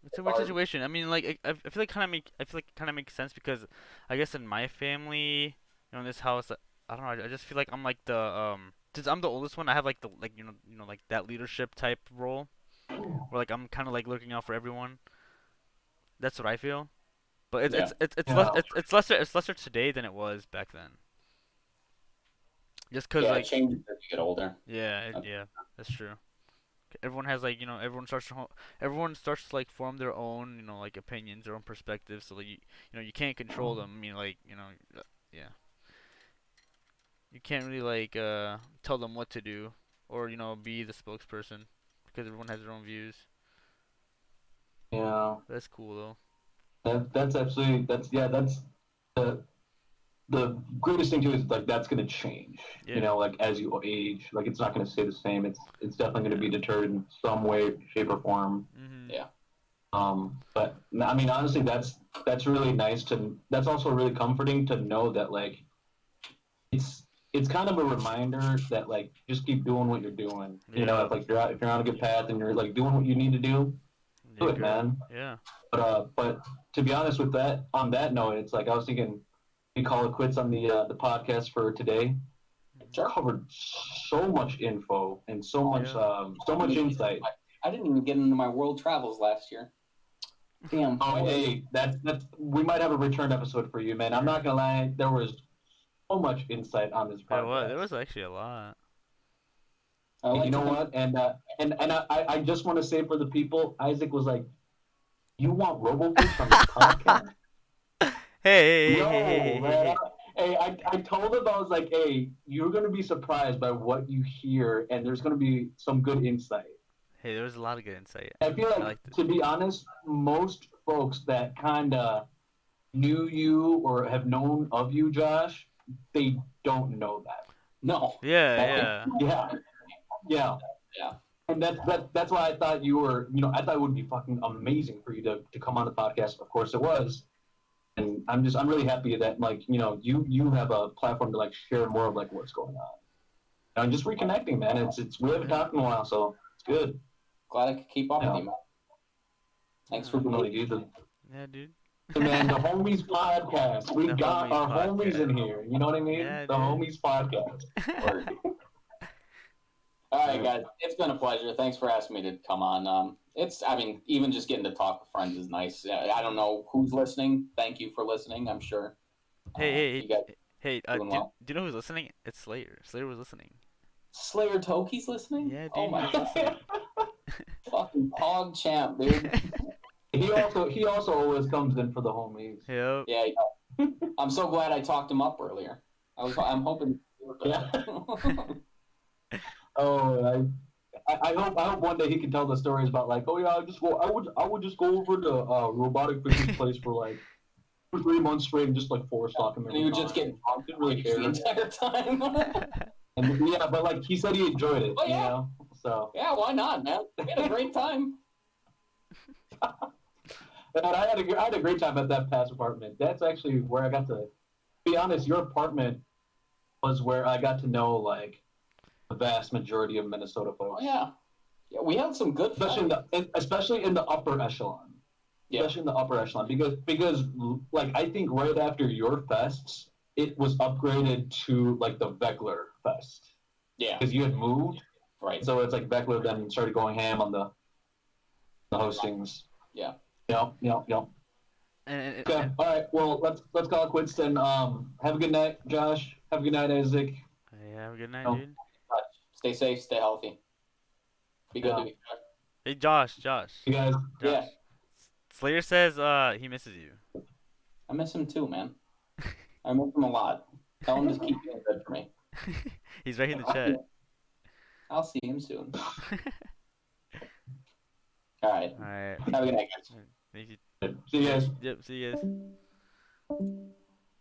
It's a It's weird hard. situation. I mean, like I feel like I feel like it kind of makes sense because I guess in my family, in this house, I don't know. I just feel like I'm like the since I'm the oldest one, I have like the like like that leadership type role where like I'm kind of like looking out for everyone. That's what I feel. But Yeah. it's Yeah. lesser today than it was back then. Just cause Yeah, it like changes as you get older. yeah, that's true. Everyone has like everyone starts to like form their own like opinions, their own perspectives. So like you can't control them. I mean like yeah, you can't really like tell them what to do or be the spokesperson because everyone has their own views. Yeah, That's cool though. that's absolutely that's the the greatest thing too is like that's gonna change. You Yeah. know, like as you age, like it's not gonna stay the same. It's definitely gonna Yeah. be deterred in some way, shape, or form. Mhm. Yeah. But I mean, honestly, that's really nice to. That's also really comforting to know that like it's kind of a reminder that like just keep doing what you're doing. You know, Yeah. if you're on a good path and you're like doing what you need to do, do You're it, good. man. Yeah. But to be honest with that, on that note, it's like I was thinking we call it quits on the podcast for today. Sure. Covered so much info and Yeah. so much insight. I didn't even get into my world travels last year. Damn. Oh, hey, that's we might have a return episode for you, man. I'm not gonna lie, there was so much insight on this podcast. There was actually a lot. And you know what? And I just want to say for the people, Isaac was like, "You want RoboPhish on your podcast?" Hey. Hey, I told him I was like, "Hey, you're gonna be surprised by what you hear, and there's gonna be some good insight." Hey, there was a lot of good insight. I feel I like, liked it. to be honest, most folks that kind of knew you or have known of you, Josh, they don't know that. No. Yeah. Yeah. Yeah. And that's why I thought you were, I thought it would be fucking amazing for you to come on the podcast. Of course it was. And I'm really happy that like, you have a platform to like share more of like what's going on. And just reconnecting, man. We haven't talked in a while, so it's good. Glad I could keep up with you, man. Thanks for being here. Yeah, dude. Man, the Homies podcast. We got our homies in podcast. here. You know what I mean? Yeah, the dude. Homies podcast. All right, guys. It's been a pleasure. Thanks for asking me to come on. Even just getting to talk with friends is nice. I don't know who's listening. Thank you for listening. I'm sure. Hey, you guys doing well. do you know who's listening? It's Slayer. Slayer was listening. Slayer Toki's listening? Yeah, dude. Oh my God. fucking hog champ, dude. He also always comes in for the homies. Yep. Yeah. I'm so glad I talked him up earlier. I'm hoping. Yeah. Oh, I hope one day he can tell the stories about like, oh yeah, I would just go over to robotic fishing place for like for 3 months straight and just like force stalk him. And he would just get didn't really care the entire time. And yeah, but like he said he enjoyed it. Oh, yeah. You know? So yeah, why not, man? We had a great time. And I had a great time at that past apartment. That's actually where I got to be honest. Your apartment was where I got to know like the vast majority of Minnesota folks. Oh, yeah, we had some good, especially in the upper echelon. Yeah. Especially in the upper echelon, because like I think right after your fests, it was upgraded to like the Veckler Fest. Yeah, because you had moved, right? So it's like Veckler then started going ham on the hostings. Yeah. Yep. Okay. All right. Well, let's call it quits then. Have a good night, Josh. Have a good night, Isaac. Yeah, have a good night, dude. Stay safe. Stay healthy. Be good to me. Hey, Josh. You guys. Yeah. Slayer says he misses you. I miss him too, man. I miss him a lot. Tell him to keep being good for me. He's right in the chat. I'll see him soon. All right. All right. Have a good night, guys. Thank you. See you guys. Yep. See you guys.